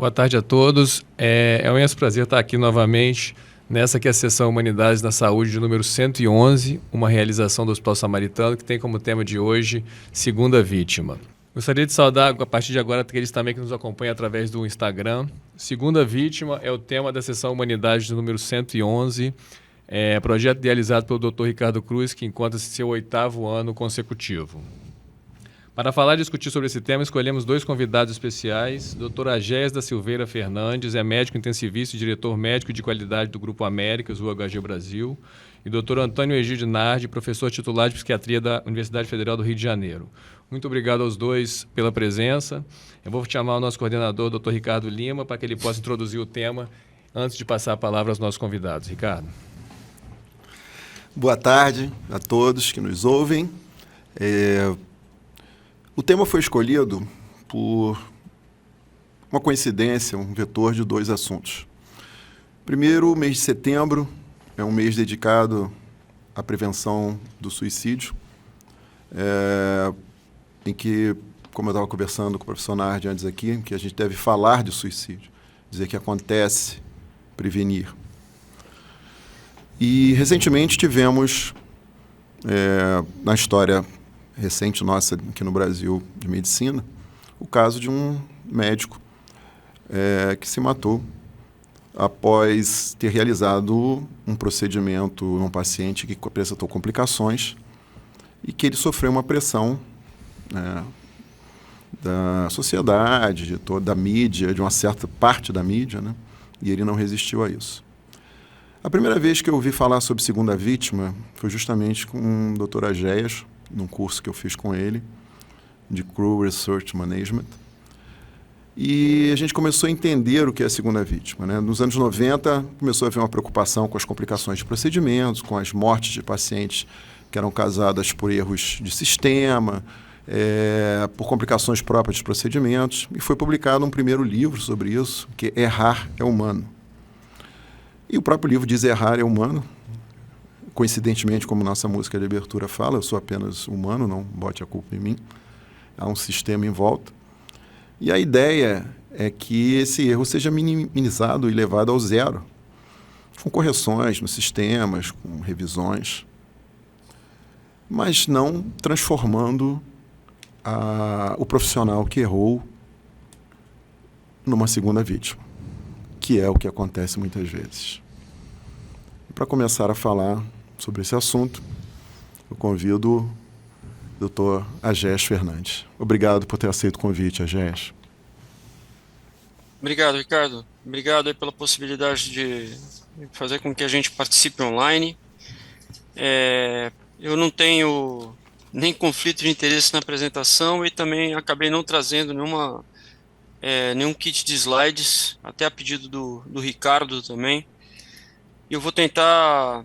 Boa tarde a todos. É um imenso prazer estar aqui novamente nessa que é a sessão Humanidades na Saúde de número 111, uma realização do Hospital Samaritano, que tem como tema de hoje Segunda Vítima. Gostaria de saudar, a partir de agora, aqueles também que nos acompanham através do Instagram. Segunda Vítima é o tema da sessão Humanidades de número 111, projeto idealizado pelo Dr. Ricardo Cruz, que encontra-se em seu 8º ano consecutivo. Para falar e discutir sobre esse tema, escolhemos 2 convidados especiais. Dr. Agés da Silveira Fernandes, é médico intensivista e diretor médico de qualidade do Grupo Américas, UHG Brasil. E Dr. Antônio Egídio Nardi, professor titular de psiquiatria da Universidade Federal do Rio de Janeiro. Muito obrigado aos 2 pela presença. Eu vou chamar o nosso coordenador, Dr. Ricardo Lima, para que ele possa introduzir o tema antes de passar a palavra aos nossos convidados. Ricardo. Boa tarde a todos que nos ouvem. O tema foi escolhido por uma coincidência, um vetor de 2 assuntos. Primeiro, o mês de setembro é um mês dedicado à prevenção do suicídio, em que, como eu estava conversando com o professor Nardi antes aqui, que a gente deve falar de suicídio, dizer que acontece, prevenir. E, recentemente, tivemos, na história recente nossa aqui no Brasil de medicina, o caso de um médico que se matou após ter realizado um procedimento num paciente que apresentou complicações e que ele sofreu uma pressão da sociedade, de toda a mídia, de uma certa parte da mídia, né? E ele não resistiu a isso. A primeira vez que eu ouvi falar sobre segunda vítima foi justamente com o Dr. Agés, num curso que eu fiz com ele, de Crew Research Management. E a gente começou a entender o que é a segunda vítima, né? Nos anos 90, começou a haver uma preocupação com as complicações de procedimentos, com as mortes de pacientes que eram causadas por erros de sistema, por complicações próprias de procedimentos. E foi publicado um primeiro livro sobre isso, que é Errar é Humano. E o próprio livro diz Errar é Humano. Coincidentemente, como nossa música de abertura fala, eu sou apenas humano, não bote a culpa em mim. Há um sistema em volta. E a ideia é que esse erro seja minimizado e levado ao zero, com correções nos sistemas, com revisões, mas não transformando o profissional que errou numa segunda vítima, que é o que acontece muitas vezes. Para começar a falar sobre esse assunto, eu convido o Dr. Agés Fernandes. Obrigado por ter aceito o convite, Agés. Obrigado, Ricardo. Obrigado aí pela possibilidade de fazer com que a gente participe online. Eu não tenho nem conflito de interesse na apresentação e também acabei não trazendo nenhum kit de slides, até a pedido do Ricardo também. Eu vou tentar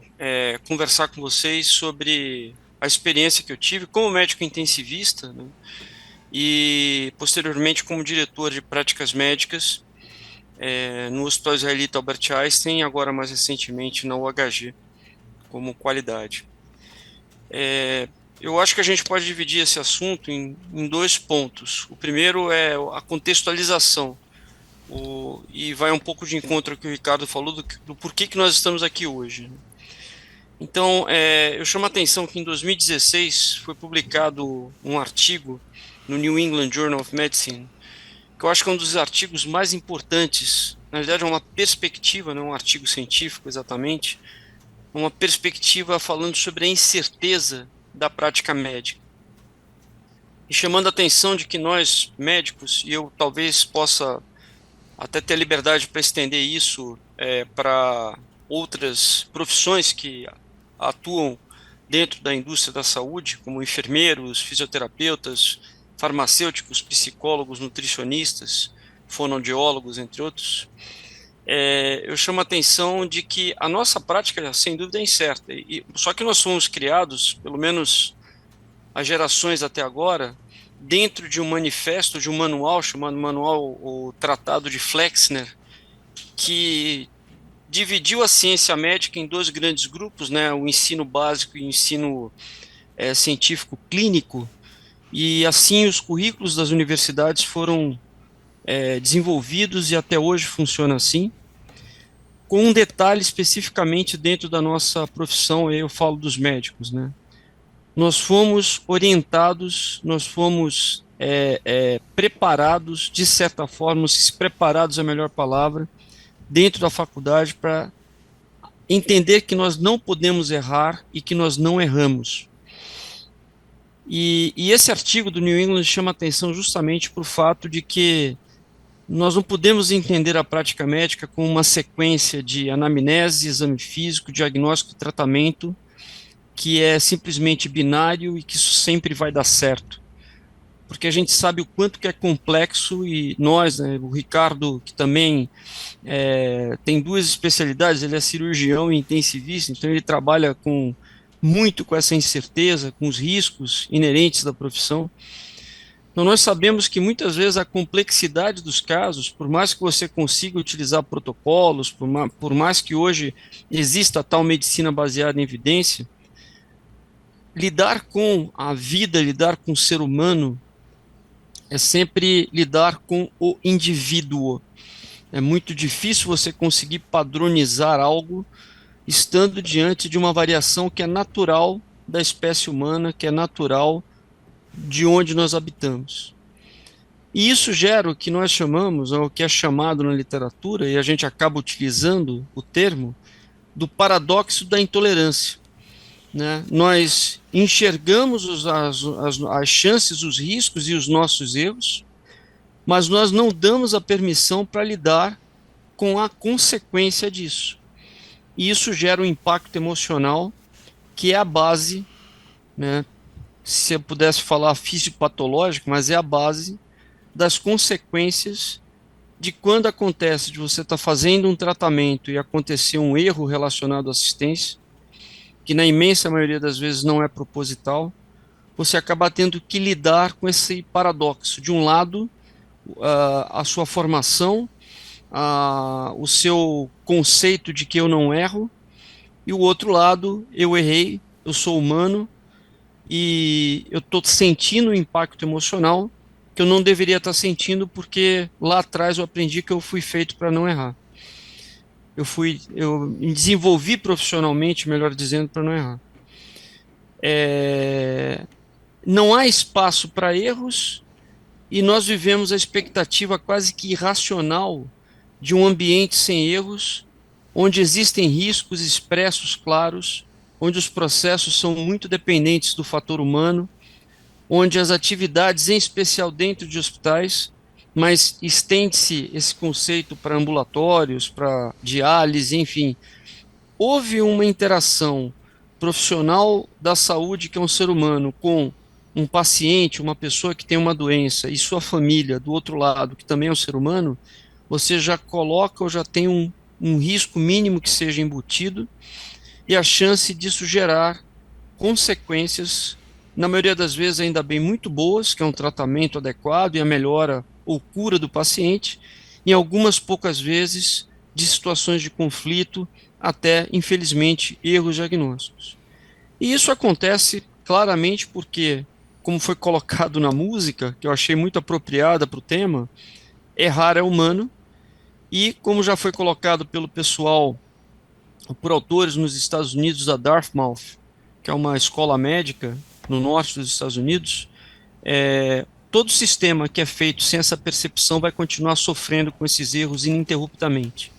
conversar com vocês sobre a experiência que eu tive como médico intensivista, né, e posteriormente como diretor de práticas médicas no Hospital Israelita Albert Einstein e agora mais recentemente na UHG como qualidade. Eu acho que a gente pode dividir esse assunto em 2 pontos. O primeiro é a contextualização. E vai um pouco de encontro ao que o Ricardo falou do porquê que nós estamos aqui hoje. Então, eu chamo a atenção que em 2016 foi publicado um artigo no New England Journal of Medicine, que eu acho que é um dos artigos mais importantes. Na verdade, é uma perspectiva, não é um artigo científico exatamente, uma perspectiva falando sobre a incerteza da prática médica. E chamando a atenção de que nós, médicos, e eu talvez possa até ter a liberdade para estender isso para outras profissões que atuam dentro da indústria da saúde, como enfermeiros, fisioterapeutas, farmacêuticos, psicólogos, nutricionistas, fonoaudiólogos, entre outros. Eu chamo a atenção de que a nossa prática, sem dúvida, é incerta. Só que nós fomos criados, pelo menos as gerações até agora, dentro de um manifesto, de um manual, chamado o Tratado de Flexner, que dividiu a ciência médica em 2 grandes grupos, né, o ensino básico e o ensino científico clínico, e assim os currículos das universidades foram desenvolvidos e até hoje funciona assim. Com um detalhe especificamente dentro da nossa profissão, aí eu falo dos médicos, né? Nós fomos orientados, nós fomos preparados, de certa forma, se preparados é a melhor palavra, dentro da faculdade para entender que nós não podemos errar e que nós não erramos. E esse artigo do New England chama atenção justamente para o fato de que nós não podemos entender a prática médica como uma sequência de anamnese, exame físico, diagnóstico e tratamento, que é simplesmente binário e que isso sempre vai dar certo. Porque a gente sabe o quanto que é complexo e nós, né, o Ricardo, que também tem duas especialidades, ele é cirurgião e intensivista, então ele trabalha muito com essa incerteza, com os riscos inerentes da profissão. Então nós sabemos que muitas vezes a complexidade dos casos, por mais que você consiga utilizar protocolos, por mais que hoje exista tal medicina baseada em evidência, lidar com a vida, lidar com o ser humano, é sempre lidar com o indivíduo. É muito difícil você conseguir padronizar algo estando diante de uma variação que é natural da espécie humana, que é natural de onde nós habitamos. E isso gera o que nós chamamos, ou o que é chamado na literatura, e a gente acaba utilizando o termo, do paradoxo da intolerância. Né? Nós enxergamos as chances, os riscos e os nossos erros, mas nós não damos a permissão para lidar com a consequência disso. E isso gera um impacto emocional que é a base, né, se eu pudesse falar fisiopatológico, mas é a base das consequências de quando acontece de você estar fazendo um tratamento e acontecer um erro relacionado à assistência, que na imensa maioria das vezes não é proposital, você acaba tendo que lidar com esse paradoxo. De um lado, a sua formação, o seu conceito de que eu não erro, e o outro lado, eu errei, eu sou humano, e eu estou sentindo um impacto emocional que eu não deveria estar sentindo porque lá atrás eu aprendi que eu fui feito para não errar. Eu me desenvolvi profissionalmente, melhor dizendo, para não errar. Não há espaço para erros e nós vivemos a expectativa quase que irracional de um ambiente sem erros, onde existem riscos expressos claros, onde os processos são muito dependentes do fator humano, onde as atividades, em especial dentro de hospitais, mas estende-se esse conceito para ambulatórios, para diálise, enfim. Houve uma interação profissional da saúde, que é um ser humano, com um paciente, uma pessoa que tem uma doença, e sua família, do outro lado, que também é um ser humano, você já coloca ou já tem um risco mínimo que seja embutido, e a chance disso gerar consequências, na maioria das vezes ainda bem muito boas, que é um tratamento adequado e a melhora ou cura do paciente, em algumas poucas vezes de situações de conflito, até, infelizmente, erros diagnósticos. E isso acontece claramente porque, como foi colocado na música, que eu achei muito apropriada para o tema, errar é humano, e como já foi colocado pelo pessoal, por autores nos Estados Unidos, da Dartmouth, que é uma escola médica no norte dos Estados Unidos, todo sistema que é feito sem essa percepção vai continuar sofrendo com esses erros ininterruptamente.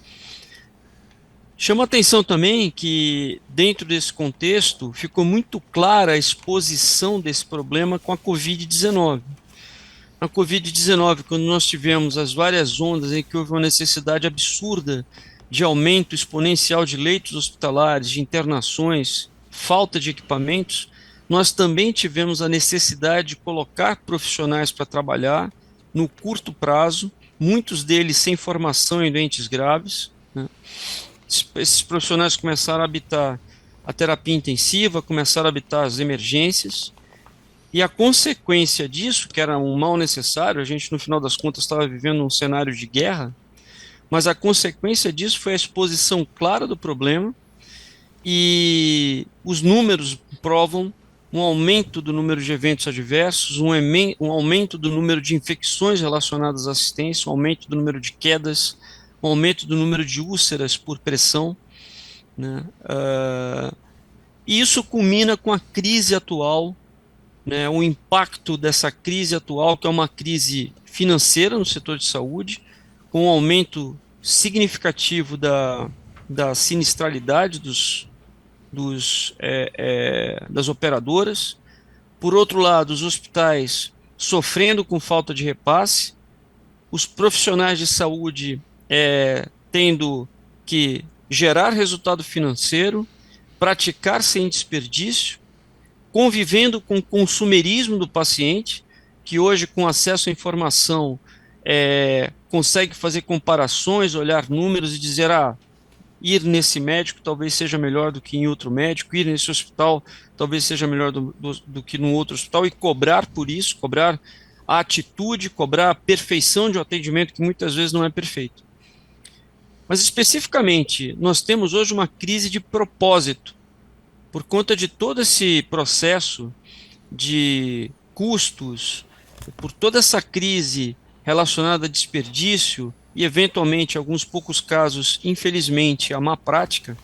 Chama atenção também que, dentro desse contexto, ficou muito clara a exposição desse problema com a Covid-19. Na Covid-19, quando nós tivemos as várias ondas em que houve uma necessidade absurda de aumento exponencial de leitos hospitalares, de internações, falta de equipamentos, nós também tivemos a necessidade de colocar profissionais para trabalhar no curto prazo, muitos deles sem formação em doentes graves, né? Esses profissionais começaram a habitar a terapia intensiva, começaram a habitar as emergências, e a consequência disso, que era um mal necessário, a gente no final das contas estava vivendo um cenário de guerra, mas a consequência disso foi a exposição clara do problema, e os números provam um aumento do número de eventos adversos, um aumento do número de infecções relacionadas à assistência, um aumento do número de quedas, um aumento do número de úlceras por pressão, né? E isso culmina com a crise atual, né? O impacto dessa crise atual, que é uma crise financeira no setor de saúde, com um aumento significativo da sinistralidade das operadoras. Por outro lado, os hospitais sofrendo com falta de repasse, os profissionais de saúde tendo que gerar resultado financeiro, praticar sem desperdício, convivendo com o consumerismo do paciente, que hoje, com acesso à informação, consegue fazer comparações, olhar números e dizer, ir nesse médico talvez seja melhor do que em outro médico, ir nesse hospital talvez seja melhor do que no outro hospital, e cobrar por isso, cobrar a atitude, cobrar a perfeição de um atendimento que muitas vezes não é perfeito. Mas especificamente, nós temos hoje uma crise de propósito, por conta de todo esse processo de custos, por toda essa crise relacionada a desperdício e, eventualmente, em alguns poucos casos, infelizmente, a má prática,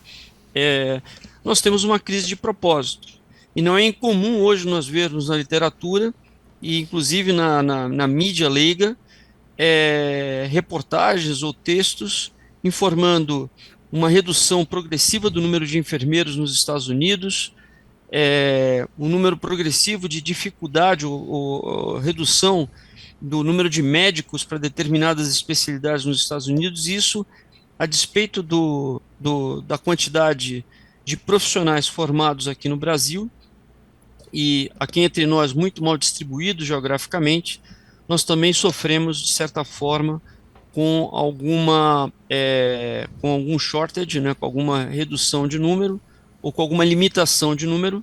nós temos uma crise de propósito. E não é incomum hoje nós vermos na literatura, e inclusive na mídia leiga, reportagens ou textos informando uma redução progressiva do número de enfermeiros nos Estados Unidos, um número progressivo de dificuldade ou redução do número de médicos para determinadas especialidades nos Estados Unidos, isso a despeito da quantidade de profissionais formados aqui no Brasil, e aqui entre nós muito mal distribuídos geograficamente, nós também sofremos, de certa forma, com algum shortage, né, com alguma redução de número, ou com alguma limitação de número,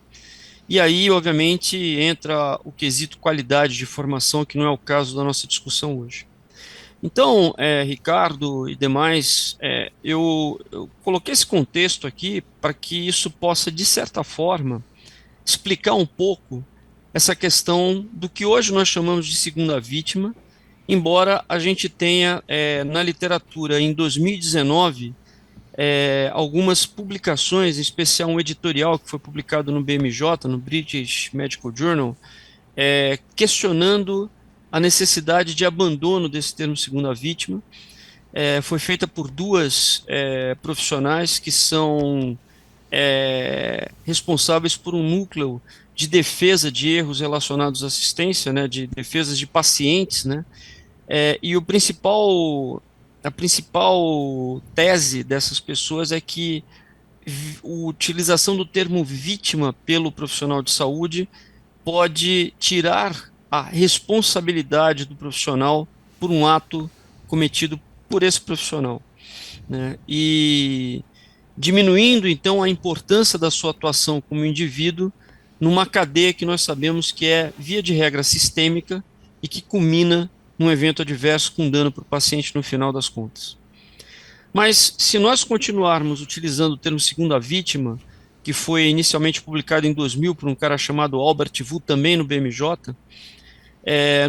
e aí, obviamente, entra o quesito qualidade de formação, que não é o caso da nossa discussão hoje. Então, Ricardo e demais, eu coloquei esse contexto aqui para que isso possa, de certa forma, explicar um pouco essa questão do que hoje nós chamamos de segunda vítima, embora a gente tenha, na literatura, em 2019, algumas publicações, em especial um editorial que foi publicado no BMJ, no British Medical Journal, questionando a necessidade de abandono desse termo segunda vítima. Foi feita por duas profissionais que são responsáveis por um núcleo de defesa de erros relacionados à assistência, né, de defesas de pacientes, né, e a principal tese dessas pessoas é que a utilização do termo vítima pelo profissional de saúde pode tirar a responsabilidade do profissional por um ato cometido por esse profissional, né? E diminuindo, então, a importância da sua atuação como indivíduo numa cadeia que nós sabemos que é, via de regra, sistêmica e que culmina num evento adverso com dano para o paciente no final das contas. Mas, se nós continuarmos utilizando o termo segunda vítima, que foi inicialmente publicado em 2000 por um cara chamado Albert Wu, também no BMJ,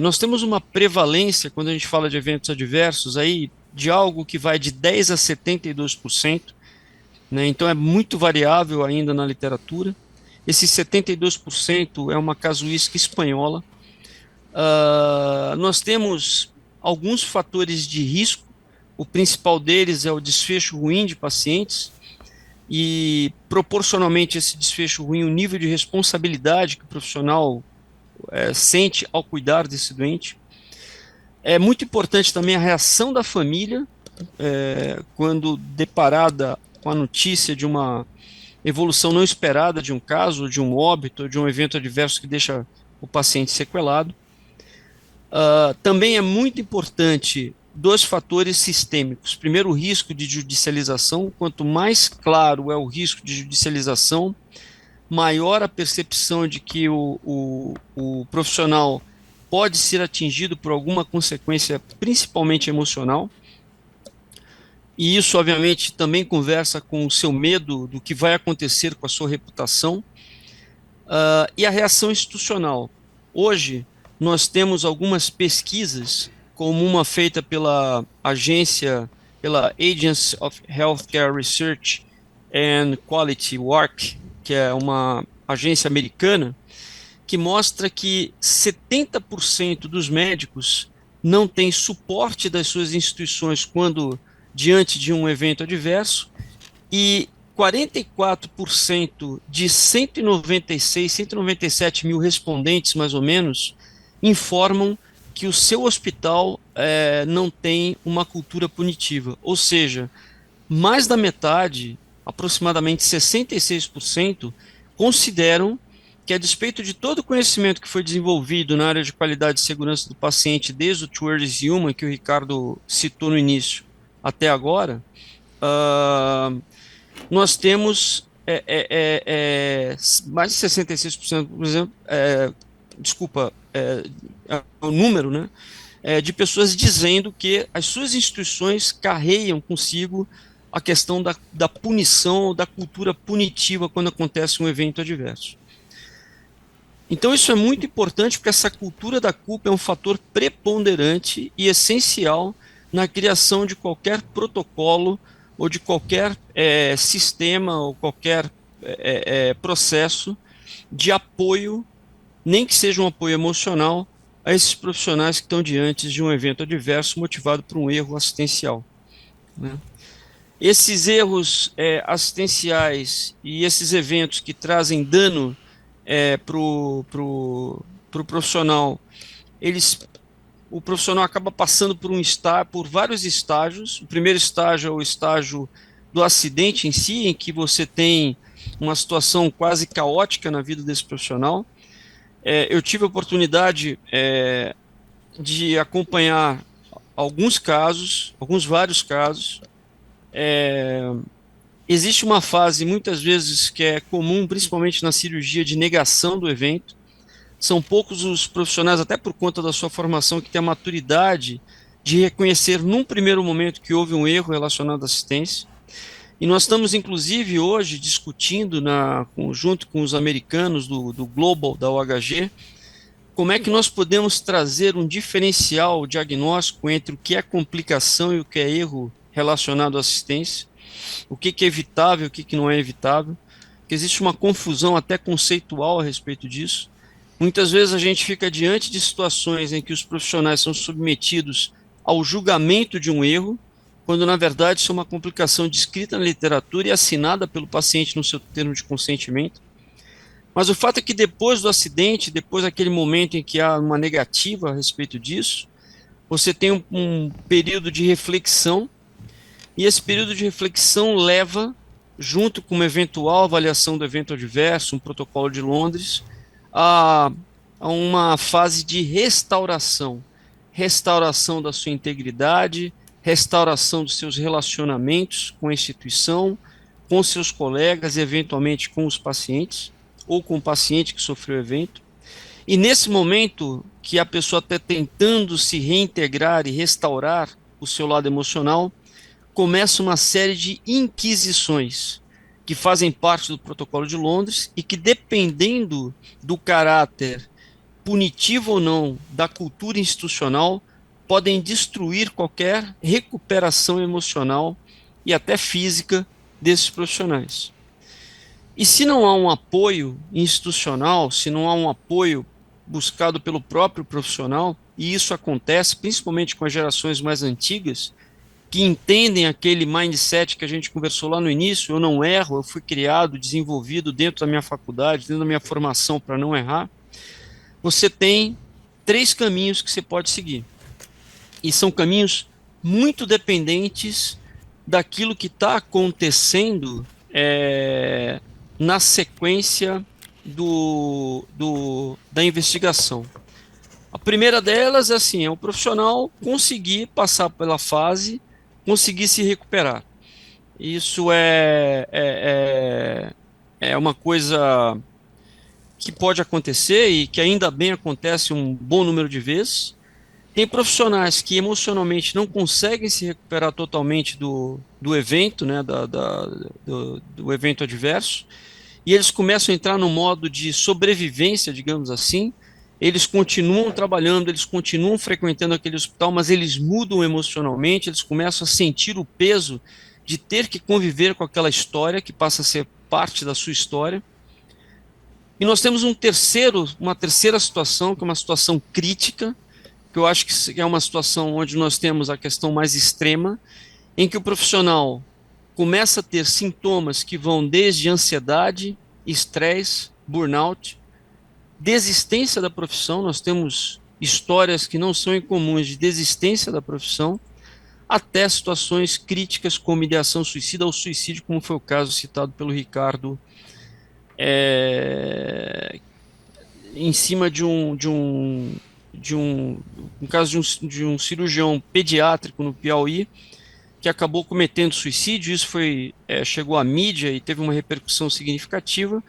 nós temos uma prevalência, quando a gente fala de eventos adversos, aí, de algo que vai de 10% a 72%, né? Então é muito variável ainda na literatura. Esse 72% é uma casuística espanhola. Nós temos alguns fatores de risco, o principal deles é o desfecho ruim de pacientes, e proporcionalmente esse desfecho ruim, o nível de responsabilidade que o profissional sente ao cuidar desse doente. É muito importante também a reação da família, quando deparada com a notícia de uma evolução não esperada de um caso, de um óbito, de um evento adverso que deixa o paciente sequelado. Também é muito importante dois fatores sistêmicos. Primeiro, o risco de judicialização. Quanto mais claro é o risco de judicialização, maior a percepção de que o profissional pode ser atingido por alguma consequência, principalmente emocional. E isso, obviamente, também conversa com o seu medo do que vai acontecer com a sua reputação. E a reação institucional. Hoje, nós temos algumas pesquisas, como uma feita pela Agency of Healthcare Research and Quality Work, que é uma agência americana, que mostra que 70% dos médicos não têm suporte das suas instituições quando diante de um evento adverso, e 44% de 197 mil respondentes, mais ou menos, informam que o seu hospital não tem uma cultura punitiva. Ou seja, mais da metade, aproximadamente 66%, consideram que, a despeito de todo o conhecimento que foi desenvolvido na área de qualidade e segurança do paciente, desde o Towards Human, que o Ricardo citou no início, até agora, nós temos mais de 66%, por exemplo, o número, né, de pessoas dizendo que as suas instituições carregam consigo a questão da punição, da cultura punitiva quando acontece um evento adverso. Então isso é muito importante, porque essa cultura da culpa é um fator preponderante e essencial na criação de qualquer protocolo ou de qualquer sistema ou qualquer processo de apoio, nem que seja um apoio emocional, a esses profissionais que estão diante de um evento adverso motivado por um erro assistencial, né? Esses erros assistenciais e esses eventos que trazem dano para o profissional, o profissional acaba passando por vários estágios. O primeiro estágio é o estágio do acidente em si, em que você tem uma situação quase caótica na vida desse profissional. Eu tive a oportunidade de acompanhar vários casos. Existe uma fase, muitas vezes, que é comum, principalmente na cirurgia, de negação do evento. São poucos os profissionais, até por conta da sua formação, que têm a maturidade de reconhecer num primeiro momento que houve um erro relacionado à assistência. E nós estamos, inclusive, hoje discutindo, junto com os americanos do Global, da OHG, como é que nós podemos trazer um diferencial diagnóstico entre o que é complicação e o que é erro relacionado à assistência, o que é evitável e o que não é evitável, porque existe uma confusão até conceitual a respeito disso. Muitas vezes a gente fica diante de situações em que os profissionais são submetidos ao julgamento de um erro, quando na verdade isso é uma complicação descrita na literatura e assinada pelo paciente no seu termo de consentimento. Mas o fato é que depois do acidente, depois daquele momento em que há uma negativa a respeito disso, você tem um período de reflexão, e esse período de reflexão leva, junto com uma eventual avaliação do evento adverso, um protocolo de Londres, a uma fase de restauração da sua integridade, restauração dos seus relacionamentos com a instituição, com seus colegas e eventualmente com os pacientes, ou com o paciente que sofreu o evento. E nesse momento que a pessoa está tentando se reintegrar e restaurar o seu lado emocional, começa uma série de inquisições que fazem parte do protocolo de Londres e que, dependendo do caráter punitivo ou não da cultura institucional, podem destruir qualquer recuperação emocional e até física desses profissionais. E se não há um apoio institucional, se não há um apoio buscado pelo próprio profissional, e isso acontece principalmente com as gerações mais antigas, que entendem aquele mindset que a gente conversou lá no início: eu não erro, eu fui criado, desenvolvido dentro da minha faculdade, dentro da minha formação para não errar. Você tem 3 caminhos que você pode seguir. E são caminhos muito dependentes daquilo que está acontecendo na sequência da investigação. A primeira delas é o profissional conseguir passar pela fase, conseguir se recuperar. Isso é uma coisa que pode acontecer e que ainda bem acontece um bom número de vezes. Tem profissionais que emocionalmente não conseguem se recuperar totalmente do evento, né, do evento adverso, e eles começam a entrar no modo de sobrevivência, digamos assim. Eles continuam trabalhando, eles continuam frequentando aquele hospital, mas eles mudam emocionalmente, eles começam a sentir o peso de ter que conviver com aquela história que passa a ser parte da sua história. E nós temos uma terceira situação, que é uma situação crítica, que eu acho que é uma situação onde nós temos a questão mais extrema, em que o profissional começa a ter sintomas que vão desde ansiedade, estresse, burnout, desistência da profissão. Nós temos histórias que não são incomuns de desistência da profissão, até situações críticas como ideação suicida ou suicídio, como foi o caso citado pelo Ricardo, em cima um caso de um cirurgião pediátrico no Piauí, que acabou cometendo suicídio. Isso chegou à mídia e teve uma repercussão significativa,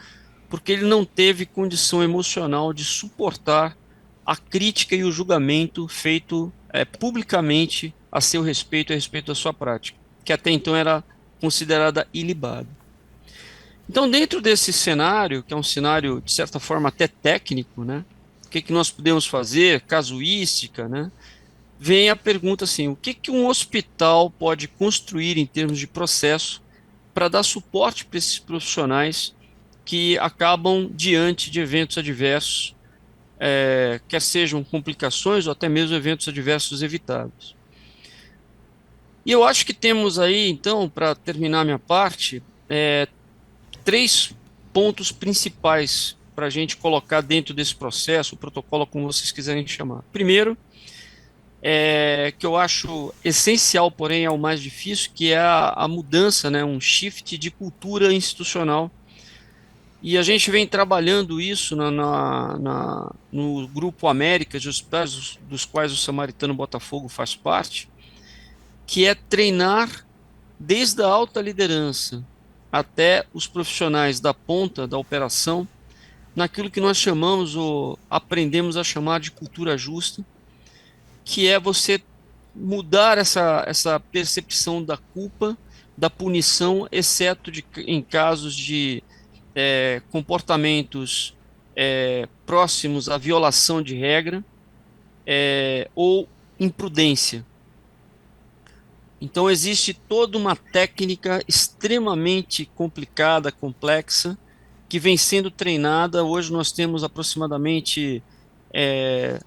porque ele não teve condição emocional de suportar a crítica e o julgamento feito publicamente a seu respeito, a respeito da sua prática, que até então era considerada ilibada. Então, dentro desse cenário, que é um cenário, de certa forma, até técnico, né? O que nós podemos fazer, casuística, né? Vem a pergunta assim, o que um hospital pode construir em termos de processo para dar suporte para esses profissionais que acabam diante de eventos adversos, quer sejam complicações ou até mesmo eventos adversos evitáveis. E eu acho que temos aí, então, para terminar minha parte, 3 pontos principais para a gente colocar dentro desse processo, o protocolo, como vocês quiserem chamar. Primeiro, que eu acho essencial, porém é o mais difícil, que é a mudança, né, um shift de cultura institucional. E a gente vem trabalhando isso no Grupo América de hospitais, dos quais o Samaritano Botafogo faz parte, que é treinar desde a alta liderança até os profissionais da ponta da operação, naquilo que nós chamamos, ou aprendemos a chamar de cultura justa, que é você mudar essa percepção da culpa, da punição, exceto em casos de comportamentos próximos à violação de regra ou imprudência. Então existe toda uma técnica extremamente complicada, complexa, que vem sendo treinada. Hoje nós temos aproximadamente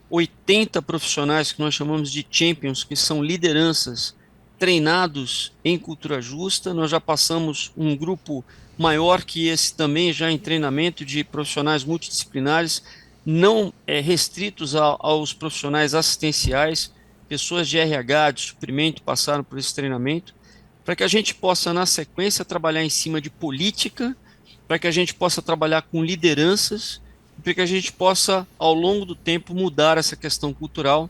80 profissionais que nós chamamos de champions, que são lideranças treinados em cultura justa. Nós já passamos um grupo maior que esse também já em treinamento de profissionais multidisciplinares, não restritos aos profissionais assistenciais. Pessoas de RH, de suprimento, passaram por esse treinamento, para que a gente possa, na sequência, trabalhar em cima de política, para que a gente possa trabalhar com lideranças, para que a gente possa, ao longo do tempo, mudar essa questão cultural,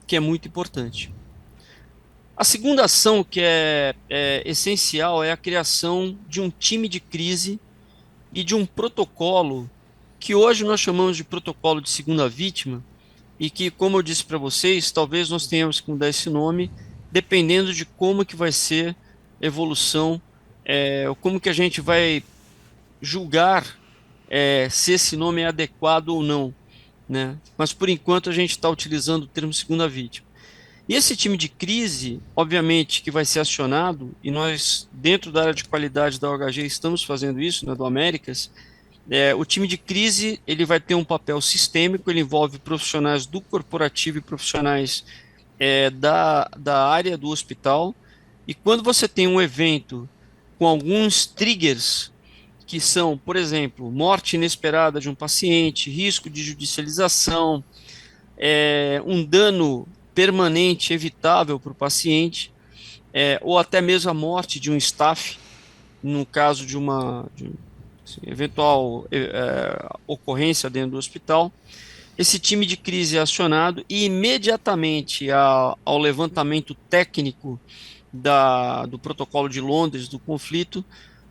que é muito importante. A segunda ação, que é essencial, é a criação de um time de crise e de um protocolo, que hoje nós chamamos de protocolo de segunda vítima, e que, como eu disse para vocês, talvez nós tenhamos que mudar esse nome, dependendo de como que vai ser a evolução, como que a gente vai julgar se esse nome é adequado ou não, né? Mas, por enquanto, a gente está utilizando o termo segunda vítima. E esse time de crise, obviamente, que vai ser acionado, e nós, dentro da área de qualidade da OHG, estamos fazendo isso, né, do Américas. O time de crise ele vai ter um papel sistêmico, ele envolve profissionais do corporativo e profissionais da área do hospital. E quando você tem um evento com alguns triggers, que são, por exemplo, morte inesperada de um paciente, risco de judicialização, um dano permanente evitável para o paciente, ou até mesmo a morte de um staff, no caso de uma eventual ocorrência dentro do hospital, esse time de crise é acionado e imediatamente ao levantamento técnico do protocolo de Londres, do conflito,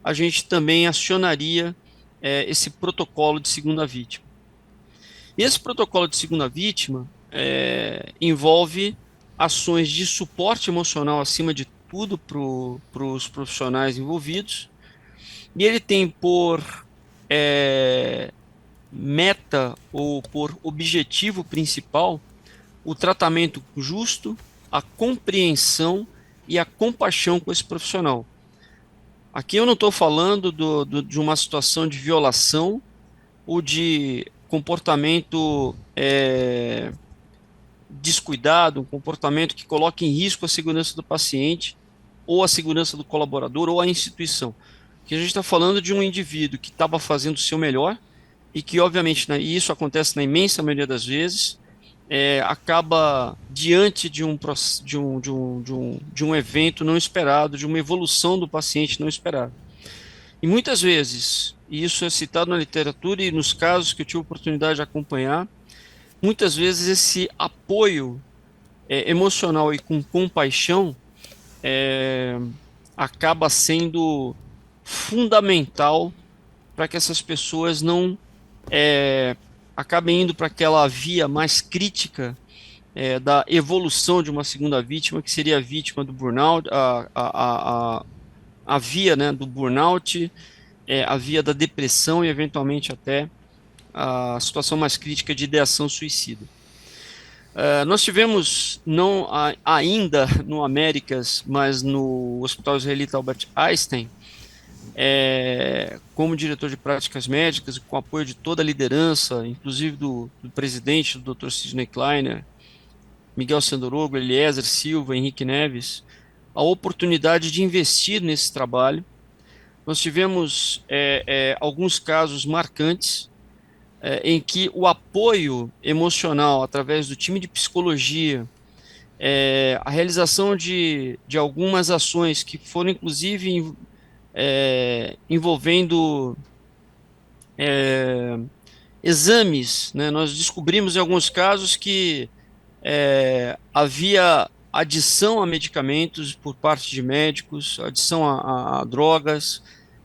a gente também acionaria esse protocolo de segunda vítima. E esse protocolo de segunda vítima envolve ações de suporte emocional acima de tudo para os profissionais envolvidos, e ele tem por meta ou por objetivo principal o tratamento justo, a compreensão e a compaixão com esse profissional. Aqui eu não estou falando de uma situação de violação ou de comportamento descuidado, um comportamento que coloque em risco a segurança do paciente ou a segurança do colaborador ou a instituição. Que a gente está falando de um indivíduo que estava fazendo o seu melhor e que, obviamente, né, e isso acontece na imensa maioria das vezes, acaba diante de um evento não esperado, de uma evolução do paciente não esperada. E muitas vezes, e isso é citado na literatura e nos casos que eu tive a oportunidade de acompanhar, muitas vezes esse apoio emocional e com compaixão acaba sendo fundamental para que essas pessoas não acabem indo para aquela via mais crítica da evolução de uma segunda vítima, que seria a vítima do burnout, a via, né, do burnout, a via da depressão e eventualmente até a situação mais crítica de ideação suicida. Nós tivemos, não ainda no Américas, mas no Hospital Israelita Albert Einstein, como diretor de práticas médicas, com apoio de toda a liderança, inclusive do presidente, do Dr. Sidney Kleiner, Miguel Sandorogo, Eliezer Silva, Henrique Neves, a oportunidade de investir nesse trabalho. Nós tivemos alguns casos marcantes em que o apoio emocional através do time de psicologia, a realização de algumas ações que foram inclusive envolvendo exames, né? Nós descobrimos em alguns casos que havia adição a medicamentos por parte de médicos, adição a drogas.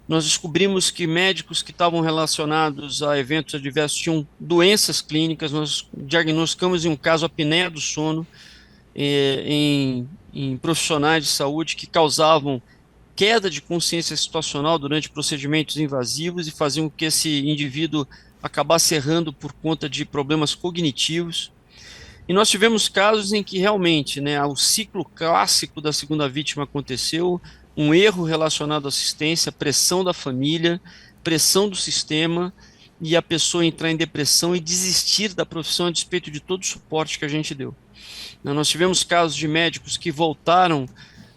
Nós descobrimos que médicos que estavam relacionados a eventos adversos tinham doenças clínicas. Nós diagnosticamos em um caso a apneia do sono em profissionais de saúde que causavam queda de consciência situacional durante procedimentos invasivos e faziam com que esse indivíduo acabasse errando por conta de problemas cognitivos. E nós tivemos casos em que realmente, né, o ciclo clássico da segunda vítima aconteceu, um erro relacionado à assistência, pressão da família, pressão do sistema, e a pessoa entrar em depressão e desistir da profissão a despeito de todo o suporte que a gente deu. Nós tivemos casos de médicos que voltaram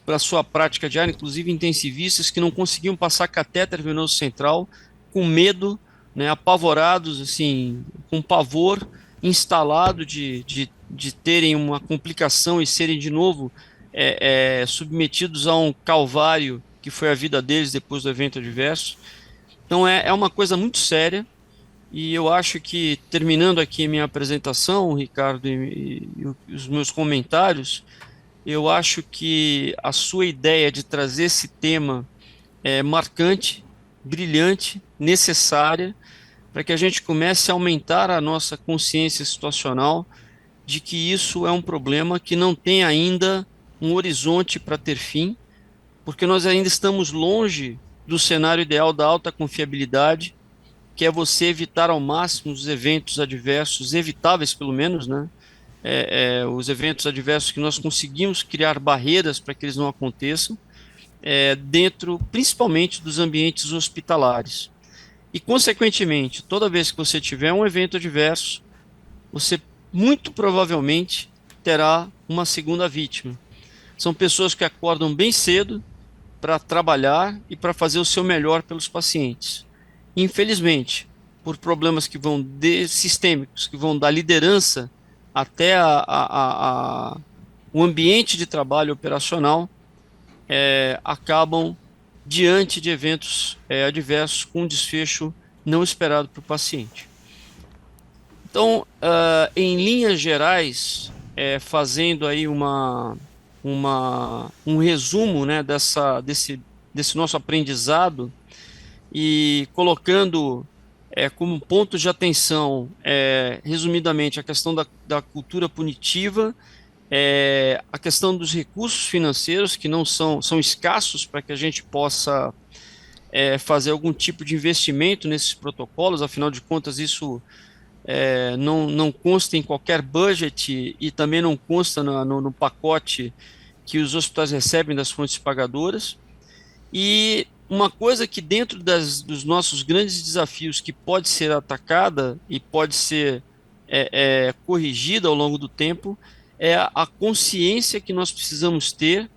para a sua prática diária, inclusive intensivistas, que não conseguiam passar catéter venoso central, com medo, né, apavorados, assim, com pavor instalado de terem uma complicação e serem de novo submetidos a um calvário que foi a vida deles depois do evento adverso. Então é uma coisa muito séria, e eu acho que, terminando aqui minha apresentação, Ricardo, e os meus comentários, eu acho que a sua ideia de trazer esse tema é marcante, brilhante, necessária, para que a gente comece a aumentar a nossa consciência situacional de que isso é um problema que não tem ainda um horizonte para ter fim, porque nós ainda estamos longe do cenário ideal da alta confiabilidade, que é você evitar ao máximo os eventos adversos, evitáveis pelo menos, né? Os eventos adversos que nós conseguimos criar barreiras para que eles não aconteçam, dentro principalmente dos ambientes hospitalares. E, consequentemente, toda vez que você tiver um evento adverso, você muito provavelmente terá uma segunda vítima. São pessoas que acordam bem cedo para trabalhar e para fazer o seu melhor pelos pacientes. Infelizmente, por problemas que vão sistêmicos, que vão da liderança até o ambiente de trabalho operacional, acabam diante de eventos adversos com um desfecho não esperado para o paciente. Então, em linhas gerais, fazendo aí um resumo, né, desse nosso aprendizado e colocando como ponto de atenção, resumidamente, a questão da cultura punitiva, a questão dos recursos financeiros, que não são escassos para que a gente possa fazer algum tipo de investimento nesses protocolos, afinal de contas isso não consta em qualquer budget e também não consta no pacote que os hospitais recebem das fontes pagadoras. E uma coisa que dentro dos nossos grandes desafios que pode ser atacada e pode ser corrigida ao longo do tempo é a consciência que nós precisamos ter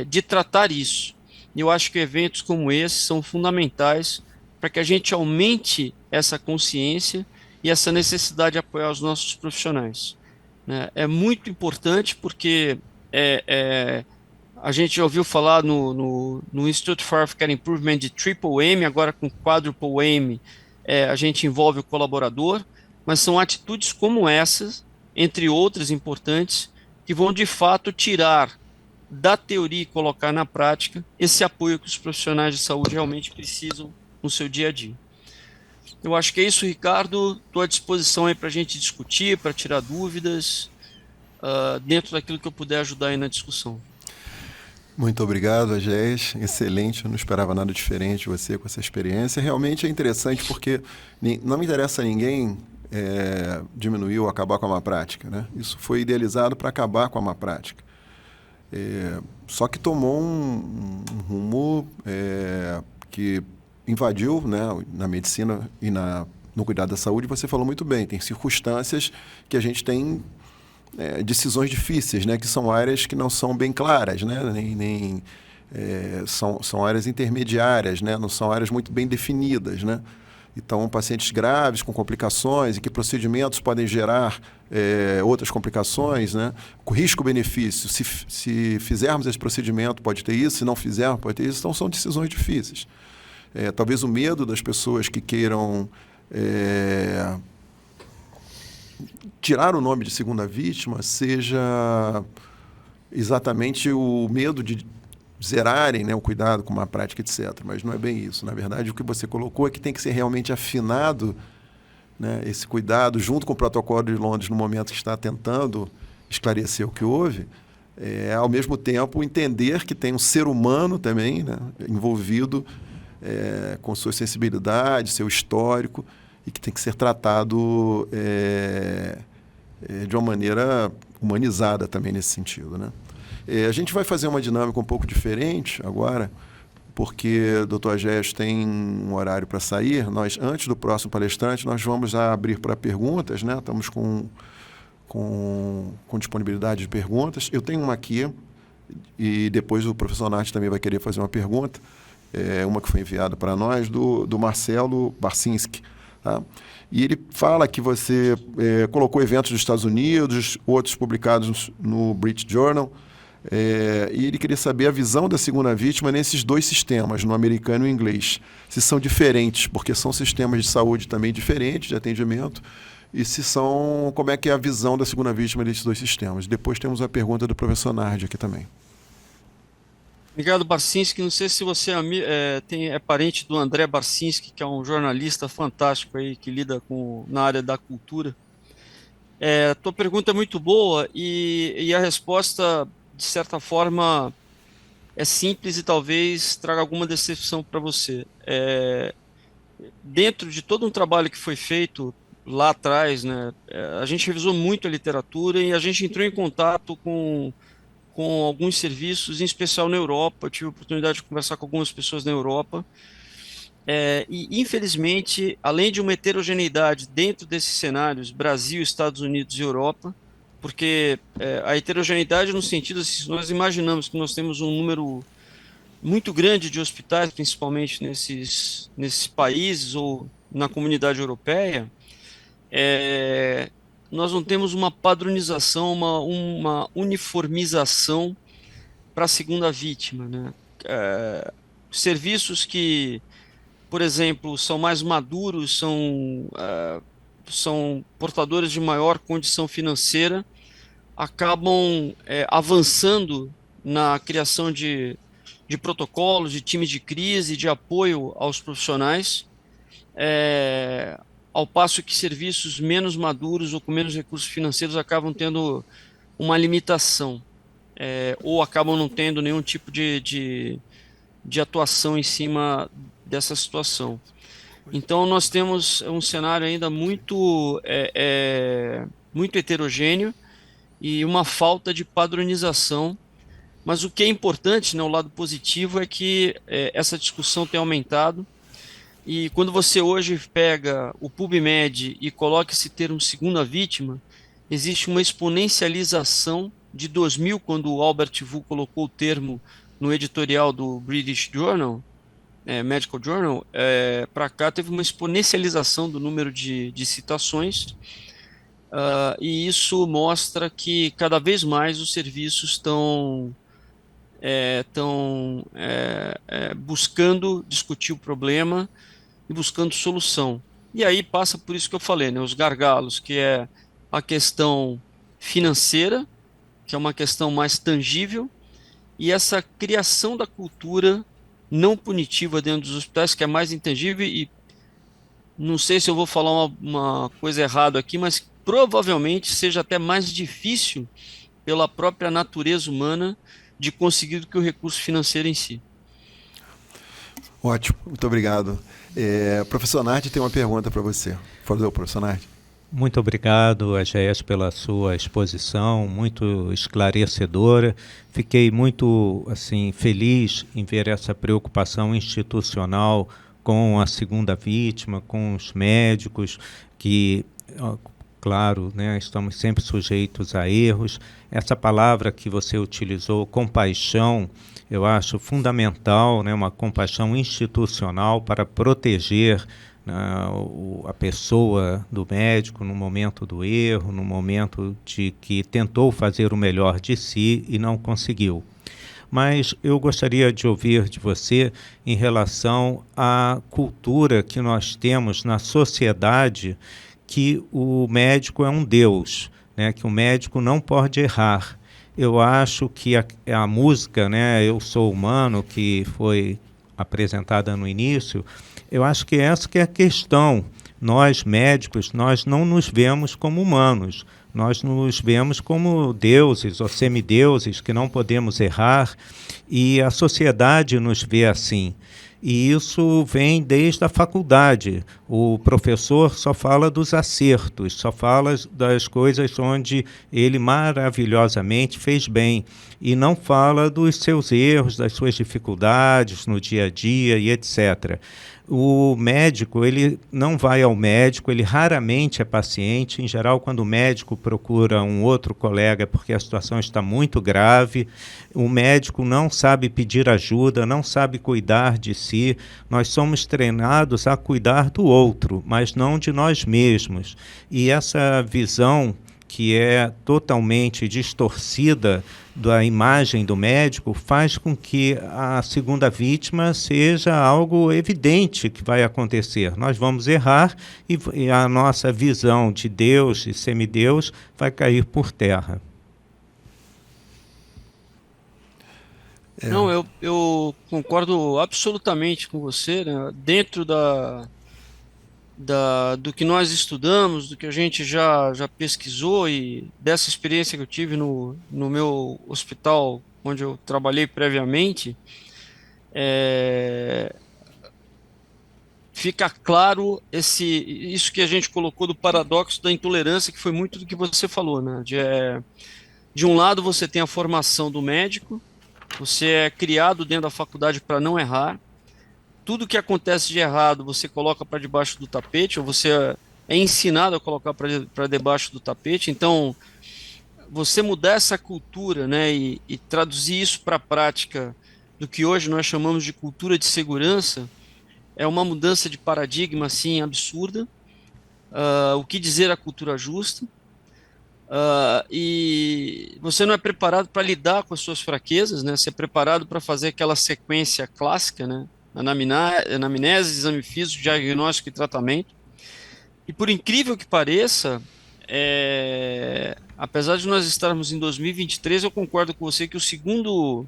de tratar isso. Eu acho que eventos como esse são fundamentais para que a gente aumente essa consciência e essa necessidade de apoiar os nossos profissionais, né? É muito importante porque a gente já ouviu falar no Institute for Healthcare Improvement de Triple Aim, agora com Quadruple Aim, a gente envolve o colaborador, mas são atitudes como essas, entre outras importantes, que vão de fato tirar da teoria e colocar na prática esse apoio que os profissionais de saúde realmente precisam no seu dia a dia. Eu acho que é isso, Ricardo. Estou à disposição aí para a gente discutir, para tirar dúvidas, dentro daquilo que eu puder ajudar aí na discussão. Muito obrigado, Agés. Excelente, eu não esperava nada diferente de você com essa experiência. Realmente é interessante porque não me interessa a ninguém diminuir ou acabar com a má prática, né? Isso foi idealizado para acabar com a má prática. Só que tomou um rumo que invadiu, né, na medicina e no cuidado da saúde. Você falou muito bem, tem circunstâncias que a gente tem decisões difíceis, né, que são áreas que não são bem claras, né, são áreas intermediárias, né, não são áreas muito bem definidas, né. Então, pacientes graves com complicações e que procedimentos podem gerar outras complicações, né? O risco-benefício, se fizermos esse procedimento pode ter isso, se não fizermos pode ter isso, então são decisões difíceis. Talvez o medo das pessoas que queiram tirar o nome de segunda vítima seja exatamente o medo de zerarem, né, o cuidado com uma prática, etc. Mas não é bem isso. Na verdade, o que você colocou é que tem que ser realmente afinado, né, esse cuidado, junto com o protocolo de Londres, no momento que está tentando esclarecer o que houve, ao mesmo tempo entender que tem um ser humano também, né, envolvido com sua sensibilidade, seu histórico, e que tem que ser tratado de uma maneira humanizada também nesse sentido, né? A gente vai fazer uma dinâmica um pouco diferente agora, porque o Dr. Agés tem um horário para sair. Nós, antes do próximo palestrante, nós vamos abrir para perguntas, né? Estamos com disponibilidade de perguntas. Eu tenho uma aqui, e depois o professor Nath também vai querer fazer uma pergunta, uma que foi enviada para nós, do Marcelo Barcinski. Tá? E ele fala que você colocou eventos dos Estados Unidos, outros publicados no British Journal, e ele queria saber a visão da segunda vítima nesses dois sistemas, no americano e no inglês. Se são diferentes, porque são sistemas de saúde também diferentes de atendimento, e como é que é a visão da segunda vítima desses dois sistemas. Depois temos a pergunta do professor Nardi aqui também. Obrigado, Barcinski. Não sei se você é parente do André Barcinski, que é um jornalista fantástico aí, que lida na área da cultura. Tua pergunta é muito boa e a resposta, de certa forma, é simples e talvez traga alguma decepção para você. Dentro de todo um trabalho que foi feito lá atrás, né, a gente revisou muito a literatura e a gente entrou em contato com alguns serviços, em especial na Europa. Eu tive a oportunidade de conversar com algumas pessoas na Europa. E, infelizmente, além de uma heterogeneidade dentro desses cenários, Brasil, Estados Unidos e Europa, porque a heterogeneidade no sentido assim, nós imaginamos que nós temos um número muito grande de hospitais, principalmente nesses países ou na comunidade europeia, nós não temos uma padronização, uma uniformização para a segunda vítima, né? Serviços que, por exemplo, são mais maduros, são portadores de maior condição financeira, acabam avançando na criação de protocolos, de times de crise, de apoio aos profissionais, ao passo que serviços menos maduros ou com menos recursos financeiros acabam tendo uma limitação, ou acabam não tendo nenhum tipo de de atuação em cima dessa situação. Então, nós temos um cenário ainda muito heterogêneo e uma falta de padronização. Mas o que é importante, né, o lado positivo, é que essa discussão tem aumentado. E quando você hoje pega o PubMed e coloca esse termo segunda vítima, existe uma exponencialização de 2000, quando o Albert Wu colocou o termo no editorial do British Journal, Medical Journal, para cá teve uma exponencialização do número de citações, e isso mostra que cada vez mais os serviços estão buscando discutir o problema e buscando solução. E aí passa por isso que eu falei, né, os gargalos, que é a questão financeira, que é uma questão mais tangível, e essa criação da cultura não punitiva dentro dos hospitais, que é mais intangível, e não sei se eu vou falar uma coisa errada aqui, mas provavelmente seja até mais difícil pela própria natureza humana de conseguir do que o recurso financeiro em si. Ótimo, muito obrigado. Professor Nardi tem uma pergunta para você. Por favor, professor Nardi. Muito obrigado, AGS, pela sua exposição, muito esclarecedora. Fiquei muito feliz em ver essa preocupação institucional com a segunda vítima, com os médicos, que, claro, né, estamos sempre sujeitos a erros. Essa palavra que você utilizou, compaixão, eu acho fundamental, né, uma compaixão institucional para proteger a pessoa do médico no momento do erro, no momento de que tentou fazer o melhor de si e não conseguiu. Mas eu gostaria de ouvir de você em relação à cultura que nós temos na sociedade, que o médico é um deus, né, que o médico não pode errar. Eu acho que a música, né, Eu Sou Humano, que foi apresentada no início, eu acho que essa que é a questão. Nós, médicos, nós não nos vemos como humanos. Nós nos vemos como deuses ou semideuses que não podemos errar, e a sociedade nos vê assim. E isso vem desde a faculdade. O professor só fala dos acertos, só fala das coisas onde ele maravilhosamente fez bem, e não fala dos seus erros, das suas dificuldades no dia a dia e etc. O médico, ele não vai ao médico, ele raramente é paciente. Em geral, quando o médico procura um outro colega porque a situação está muito grave, o médico não sabe pedir ajuda, não sabe cuidar de si. Nós somos treinados a cuidar do outro, mas não de nós mesmos. E essa visão, que é totalmente distorcida da imagem do médico, faz com que a segunda vítima seja algo evidente que vai acontecer. Nós vamos errar e a nossa visão de Deus e semideus vai cair por terra. Não, eu concordo absolutamente com você, né? Dentro do que nós estudamos, do que a gente já pesquisou, e dessa experiência que eu tive no meu hospital, onde eu trabalhei previamente, fica claro isso que a gente colocou do paradoxo da intolerância, que foi muito do que você falou, né? De um lado você tem a formação do médico, você é criado dentro da faculdade para não errar. Tudo que acontece de errado você coloca para debaixo do tapete, ou você é ensinado a colocar para debaixo do tapete. Então, você mudar essa cultura, né, e traduzir isso para a prática do que hoje nós chamamos de cultura de segurança, é uma mudança de paradigma assim, absurda. O que dizer a cultura justa? E você não é preparado para lidar com as suas fraquezas, né? Você é preparado para fazer aquela sequência clássica, né? Anamnese, exame físico, diagnóstico e tratamento. E por incrível que pareça, apesar de nós estarmos em 2023, eu concordo com você que o segundo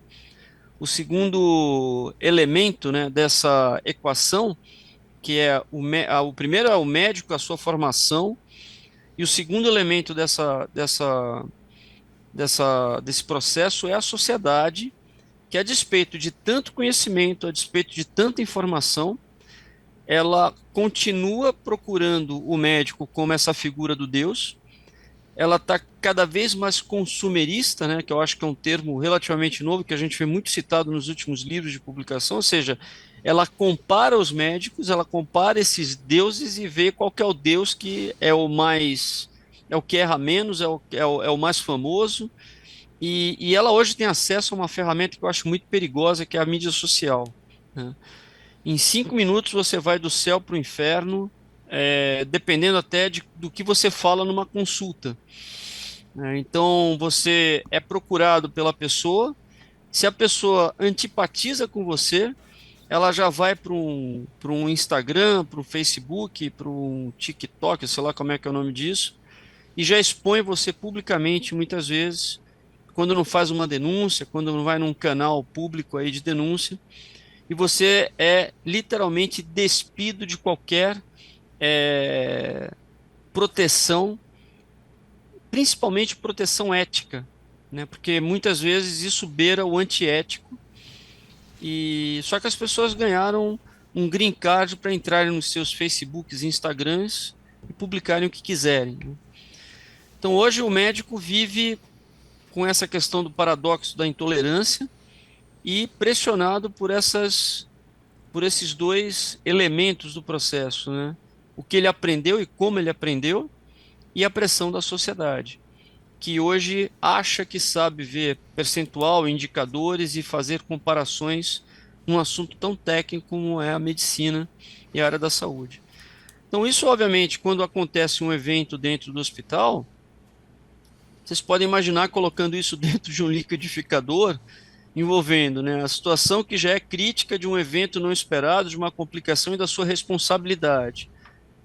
elemento, né, dessa equação, que é o primeiro é o médico, a sua formação, e o segundo elemento desse processo é a sociedade, que, a despeito de tanto conhecimento, a despeito de tanta informação, ela continua procurando o médico como essa figura do Deus. Ela está cada vez mais consumerista, né, que eu acho que é um termo relativamente novo, que a gente vê muito citado nos últimos livros de publicação, ou seja, ela compara os médicos, ela compara esses deuses e vê qual que é o deus que é o mais, é o que erra menos, é o mais famoso, e ela hoje tem acesso a uma ferramenta que eu acho muito perigosa, que é a mídia social, né? Em 5 minutos você vai do céu para o inferno, dependendo até do que você fala numa consulta. Então você é procurado pela pessoa, se a pessoa antipatiza com você, ela já vai para um Instagram, para um Facebook, para um TikTok, sei lá como é que é o nome disso, e já expõe você publicamente, muitas vezes, quando não faz uma denúncia, quando não vai num canal público aí de denúncia, e você é literalmente despido de qualquer proteção, principalmente proteção ética, né? Porque muitas vezes isso beira o antiético, e só que as pessoas ganharam um green card para entrarem nos seus Facebooks e Instagrams e publicarem o que quiserem, né? Então hoje o médico vive com essa questão do paradoxo da intolerância e pressionado por esses dois elementos do processo, né? O que ele aprendeu e como ele aprendeu, e a pressão da sociedade, que hoje acha que sabe ver percentual, indicadores e fazer comparações num assunto tão técnico como é a medicina e a área da saúde. Então isso, obviamente, quando acontece um evento dentro do hospital, vocês podem imaginar colocando isso dentro de um liquidificador, envolvendo, né, a situação que já é crítica de um evento não esperado, de uma complicação e da sua responsabilidade,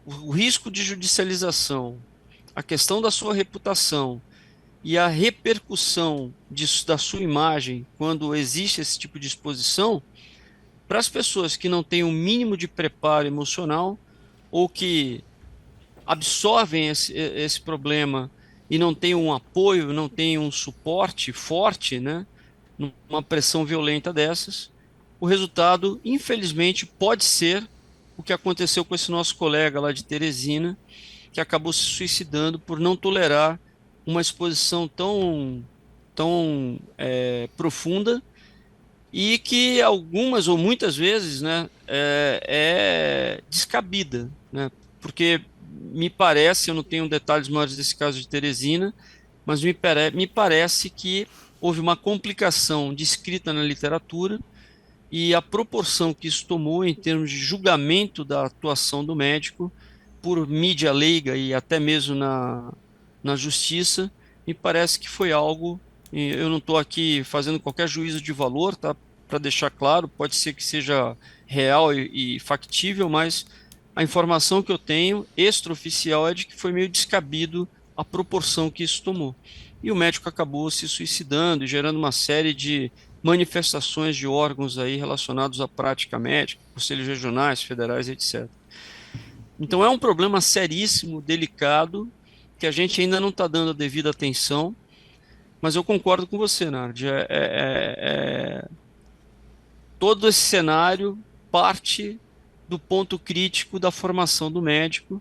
o risco de judicialização, a questão da sua reputação e a repercussão da sua imagem quando existe esse tipo de exposição, para as pessoas que não têm o mínimo de preparo emocional ou que absorvem esse problema e não têm um apoio, não têm um suporte forte, né, numa pressão violenta dessas, o resultado, infelizmente, pode ser o que aconteceu com esse nosso colega lá de Teresina, que acabou se suicidando por não tolerar uma exposição tão profunda, e que algumas ou muitas vezes, né, é descabida, né, porque me parece, eu não tenho detalhes maiores desse caso de Teresina, mas me parece que houve uma complicação descrita na literatura, e a proporção que isso tomou em termos de julgamento da atuação do médico por mídia leiga e até mesmo na justiça, me parece que foi algo, eu não estou aqui fazendo qualquer juízo de valor, tá? Para deixar claro, pode ser que seja real e factível, mas a informação que eu tenho, extraoficial, é de que foi meio descabido a proporção que isso tomou. E o médico acabou se suicidando e gerando uma série de manifestações de órgãos aí relacionados à prática médica, conselhos regionais, federais, etc. Então é um problema seríssimo, delicado, que a gente ainda não está dando a devida atenção, mas eu concordo com você, Nardi. Todo esse cenário parte do ponto crítico da formação do médico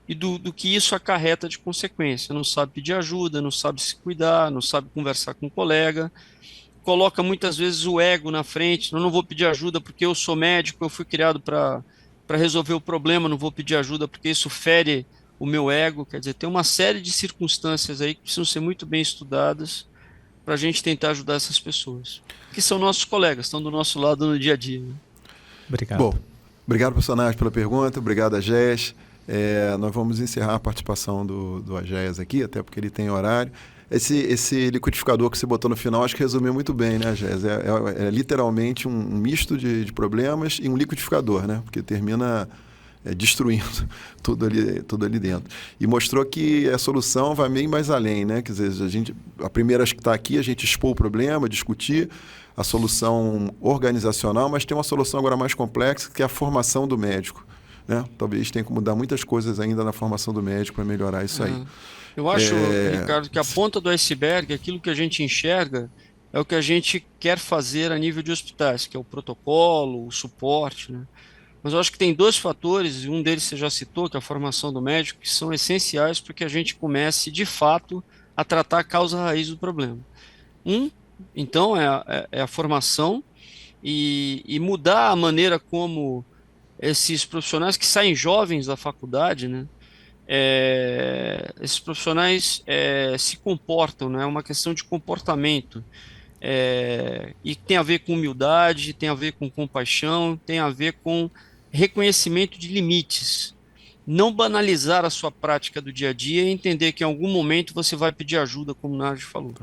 e do que isso acarreta de consequência. Não sabe pedir ajuda, não sabe se cuidar, não sabe conversar com um colega, coloca muitas vezes o ego na frente. Eu não vou pedir ajuda porque eu sou médico, eu fui criado para resolver o problema, não vou pedir ajuda porque isso fere o meu ego. Quer dizer, tem uma série de circunstâncias aí que precisam ser muito bem estudadas para a gente tentar ajudar essas pessoas, que são nossos colegas, estão do nosso lado no dia a dia, né? Obrigado. Bom, obrigado, professor, pela pergunta, obrigado, Agés. Nós vamos encerrar a participação do Agés aqui, até porque ele tem horário. Esse liquidificador que você botou no final, acho que resumiu muito bem, né, Agés? É literalmente um misto de problemas e um liquidificador, né? Porque termina destruindo tudo ali dentro. E mostrou que a solução vai bem mais além, né? Quer dizer, a primeira que está aqui, a gente expor o problema, discutir a solução organizacional, mas tem uma solução agora mais complexa, que é a formação do médico, né? Talvez tenha que mudar muitas coisas ainda na formação do médico para melhorar isso aí. Eu acho, Ricardo, que a ponta do iceberg, aquilo que a gente enxerga, é o que a gente quer fazer a nível de hospitais, que é o protocolo, o suporte, né? Mas eu acho que tem dois fatores, e um deles você já citou, que é a formação do médico, que são essenciais para que a gente comece, de fato, a tratar a causa raiz do problema. Então, é a formação e mudar a maneira como esses profissionais que saem jovens da faculdade, né? Esses profissionais se comportam, né? É uma questão de comportamento. E tem a ver com humildade, tem a ver com compaixão, tem a ver com reconhecimento de limites. Não banalizar a sua prática do dia a dia e entender que em algum momento você vai pedir ajuda, como o Nardi falou.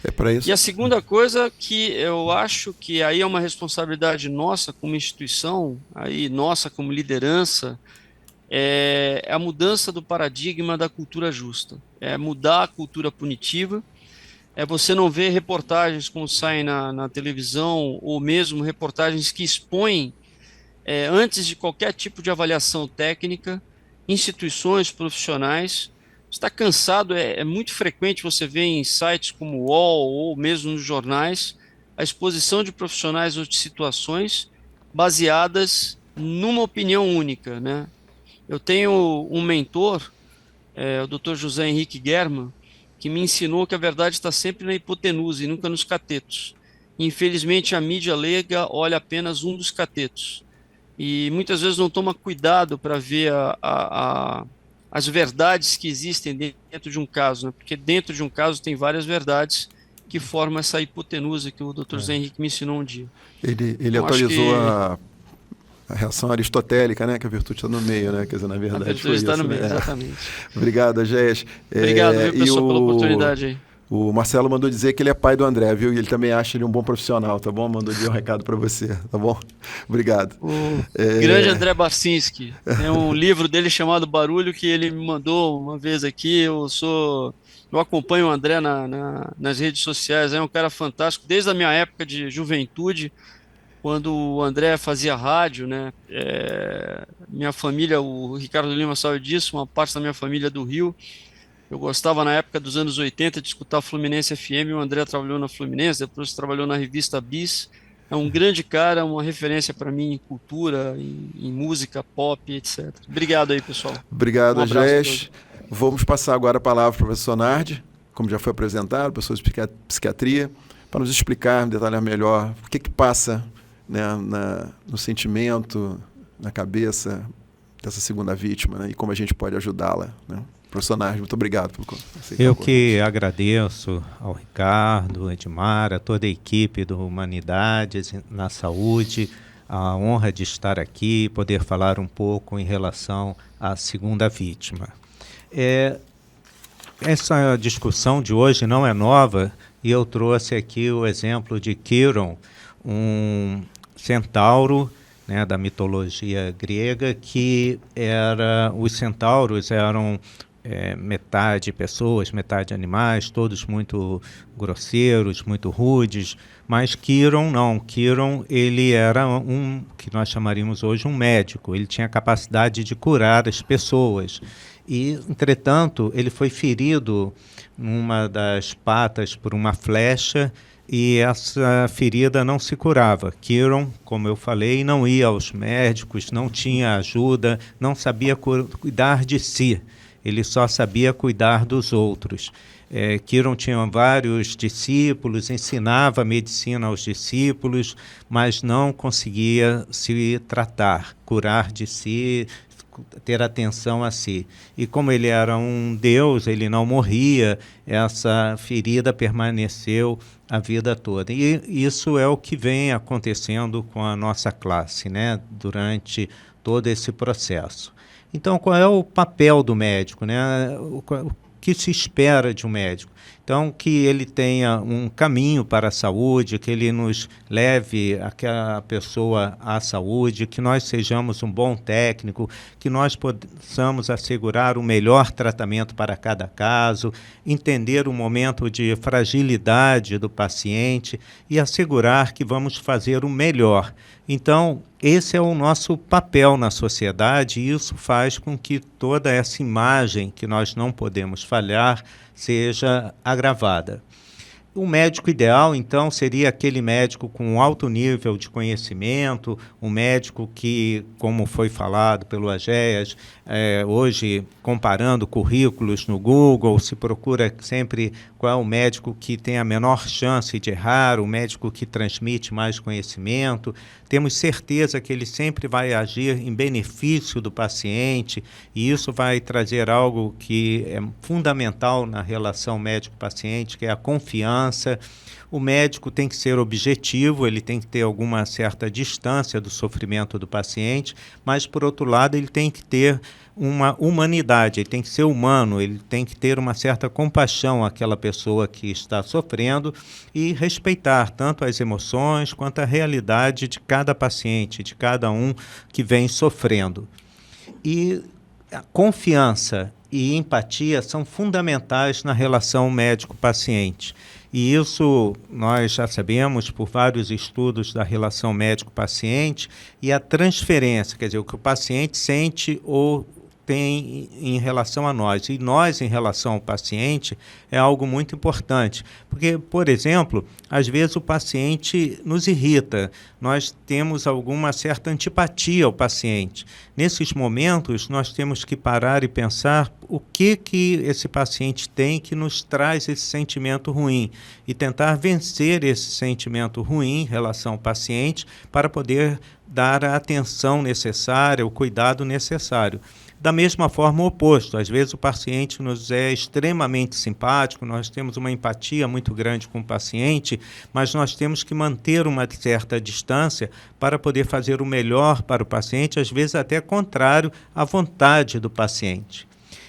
É para isso. E a segunda coisa que eu acho que aí é uma responsabilidade nossa como instituição, aí nossa como liderança, é a mudança do paradigma da cultura justa. É mudar a cultura punitiva. Você não ver reportagens como saem na televisão, ou mesmo reportagens que expõem, antes de qualquer tipo de avaliação técnica, instituições profissionais. Está cansado, é muito frequente você ver em sites como o UOL ou mesmo nos jornais a exposição de profissionais ou de situações baseadas numa opinião única, né? Eu tenho um mentor, o Dr. José Henrique German, que me ensinou que a verdade está sempre na hipotenusa e nunca nos catetos. Infelizmente, a mídia leiga olha apenas um dos catetos e muitas vezes não toma cuidado para ver as verdades que existem dentro de um caso, né? Porque dentro de um caso tem várias verdades que formam essa hipotenusa que o Dr. José Henrique me ensinou um dia. Ele Então, atualizou a reação aristotélica, né? Que a virtude está no meio, né? Quer dizer, na verdade, a virtude está no meio, exatamente. Obrigado, Agés. Obrigado, viu, pessoal, pela oportunidade aí. O Marcelo mandou dizer que ele é pai do André, viu? E ele também acha ele um bom profissional, tá bom? Mandou um recado para você, tá bom? Obrigado. O grande André Barcinski. Tem um livro dele chamado Barulho que ele me mandou uma vez aqui. Eu acompanho o André nas redes sociais. É um cara fantástico. Desde a minha época de juventude, quando o André fazia rádio, né? Minha família, o Ricardo Lima sabe disso, uma parte da minha família é do Rio. Eu gostava na época dos anos 80 de escutar Fluminense FM, o André trabalhou na Fluminense, depois trabalhou na revista Bis. É um grande cara, uma referência para mim em cultura, em música, pop, etc. Obrigado aí, pessoal. Obrigado, Agés. Vamos passar agora a palavra para o professor Nardi, como já foi apresentado, professor de psiquiatria, para nos explicar, detalhar melhor o que passa, né, no sentimento, na cabeça dessa segunda vítima, né, e como a gente pode ajudá-la, né? Professor Nardi, muito obrigado por aceitar. Eu que agradeço ao Ricardo, Edmar, a toda a equipe do Humanidades na Saúde, a honra de estar aqui e poder falar um pouco em relação à segunda vítima. Essa discussão de hoje não é nova e eu trouxe aqui o exemplo de Quiron, um centauro, né, da mitologia grega, que os centauros eram metade pessoas, metade animais, todos muito grosseiros, muito rudes, mas Quiron não. Quiron, ele era que nós chamaríamos hoje um médico, ele tinha a capacidade de curar as pessoas. E, entretanto, ele foi ferido numa das patas por uma flecha e essa ferida não se curava. Quiron, como eu falei, não ia aos médicos, não tinha ajuda, não sabia cuidar de si. Ele só sabia cuidar dos outros. Quiron tinha vários discípulos, ensinava medicina aos discípulos, mas não conseguia se tratar, curar de si, ter atenção a si. E como ele era um deus, ele não morria, essa ferida permaneceu a vida toda. E isso é o que vem acontecendo com a nossa classe, né, durante todo esse processo. Então, qual é o papel do médico, né? O que se espera de um médico? Então, que ele tenha um caminho para a saúde, que ele nos leve aquela pessoa à saúde, que nós sejamos um bom técnico, que nós possamos assegurar o melhor tratamento para cada caso, entender o momento de fragilidade do paciente e assegurar que vamos fazer o melhor. Então, esse é o nosso papel na sociedade e isso faz com que toda essa imagem que nós não podemos falhar seja agravada. O médico ideal, então, seria aquele médico com alto nível de conhecimento, um médico que, como foi falado pelo Agéas, hoje, comparando currículos no Google, se procura sempre qual é o médico que tem a menor chance de errar, o médico que transmite mais conhecimento. Temos certeza que ele sempre vai agir em benefício do paciente, e isso vai trazer algo que é fundamental na relação médico-paciente, que é a confiança. O médico tem que ser objetivo, ele tem que ter alguma certa distância do sofrimento do paciente, mas, por outro lado, ele tem que ter uma humanidade, ele tem que ser humano, ele tem que ter uma certa compaixão àquela pessoa que está sofrendo e respeitar tanto as emoções quanto a realidade de cada paciente, de cada um que vem sofrendo. E a confiança e empatia são fundamentais na relação médico-paciente. E isso nós já sabemos por vários estudos da relação médico-paciente, e a transferência, quer dizer, o que o paciente sente ou tem em relação a nós, e nós em relação ao paciente, é algo muito importante. Porque, por exemplo, às vezes o paciente nos irrita, nós temos alguma certa antipatia ao paciente. Nesses momentos, nós temos que parar e pensar o que esse paciente tem que nos traz esse sentimento ruim, e tentar vencer esse sentimento ruim em relação ao paciente para poder dar a atenção necessária, o cuidado necessário. Da mesma forma, o oposto. Às vezes o paciente nos é extremamente simpático, nós temos uma empatia muito grande com o paciente, mas nós temos que manter uma certa distância para poder fazer o melhor para o paciente, às vezes até contrário à vontade do paciente.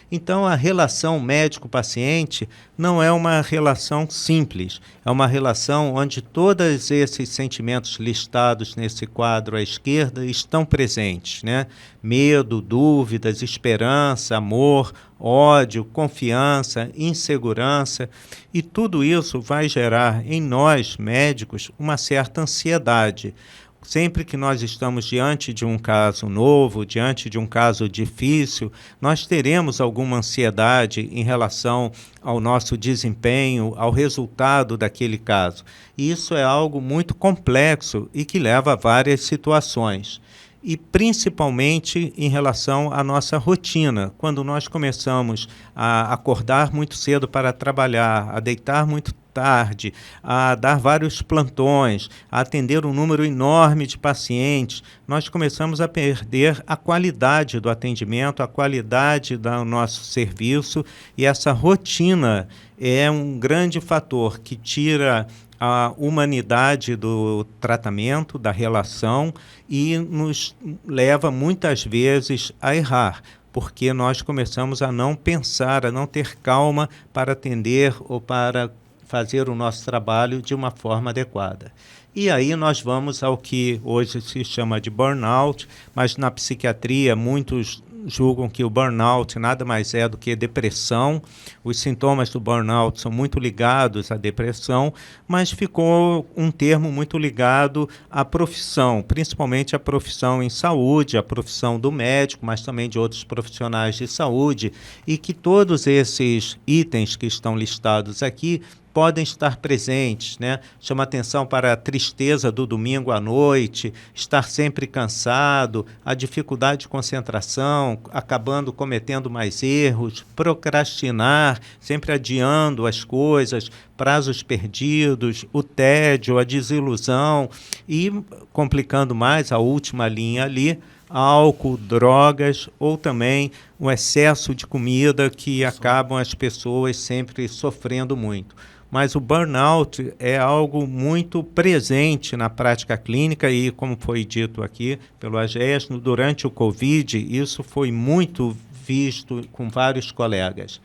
Então, a relação médico-paciente não é uma relação simples, é uma relação onde todos esses sentimentos listados nesse quadro à esquerda estão presentes, né? Medo, dúvidas, esperança, amor, ódio, confiança, insegurança, e tudo isso vai gerar em nós, médicos, uma certa ansiedade. Sempre que nós estamos diante de um caso novo, diante de um caso difícil, nós teremos alguma ansiedade em relação ao nosso desempenho, ao resultado daquele caso. E isso é algo muito complexo e que leva a várias situações. E principalmente em relação à nossa rotina, quando nós começamos a acordar muito cedo para trabalhar, a deitar muito tarde, a dar vários plantões, a atender um número enorme de pacientes, nós começamos a perder a qualidade do atendimento, a qualidade do nosso serviço, e essa rotina é um grande fator que tira a humanidade do tratamento, da relação, e nos leva muitas vezes a errar, porque nós começamos a não pensar, a não ter calma para atender ou para fazer o nosso trabalho de uma forma adequada. E aí nós vamos ao que hoje se chama de burnout, mas na psiquiatria muitos julgam que o burnout nada mais é do que depressão. Os sintomas do burnout são muito ligados à depressão, mas ficou um termo muito ligado à profissão, principalmente à profissão em saúde, à profissão do médico, mas também de outros profissionais de saúde, e que todos esses itens que estão listados aqui podem estar presentes, né? Chama atenção para a tristeza do domingo à noite, estar sempre cansado, a dificuldade de concentração, acabando cometendo mais erros, procrastinar, sempre adiando as coisas, prazos perdidos, o tédio, a desilusão e, complicando mais, a última linha ali, álcool, drogas ou também o excesso de comida, que acabam as pessoas sempre sofrendo muito. Mas o burnout é algo muito presente na prática clínica e, como foi dito aqui pelo Agéas, durante o Covid, isso foi muito visto com vários colegas.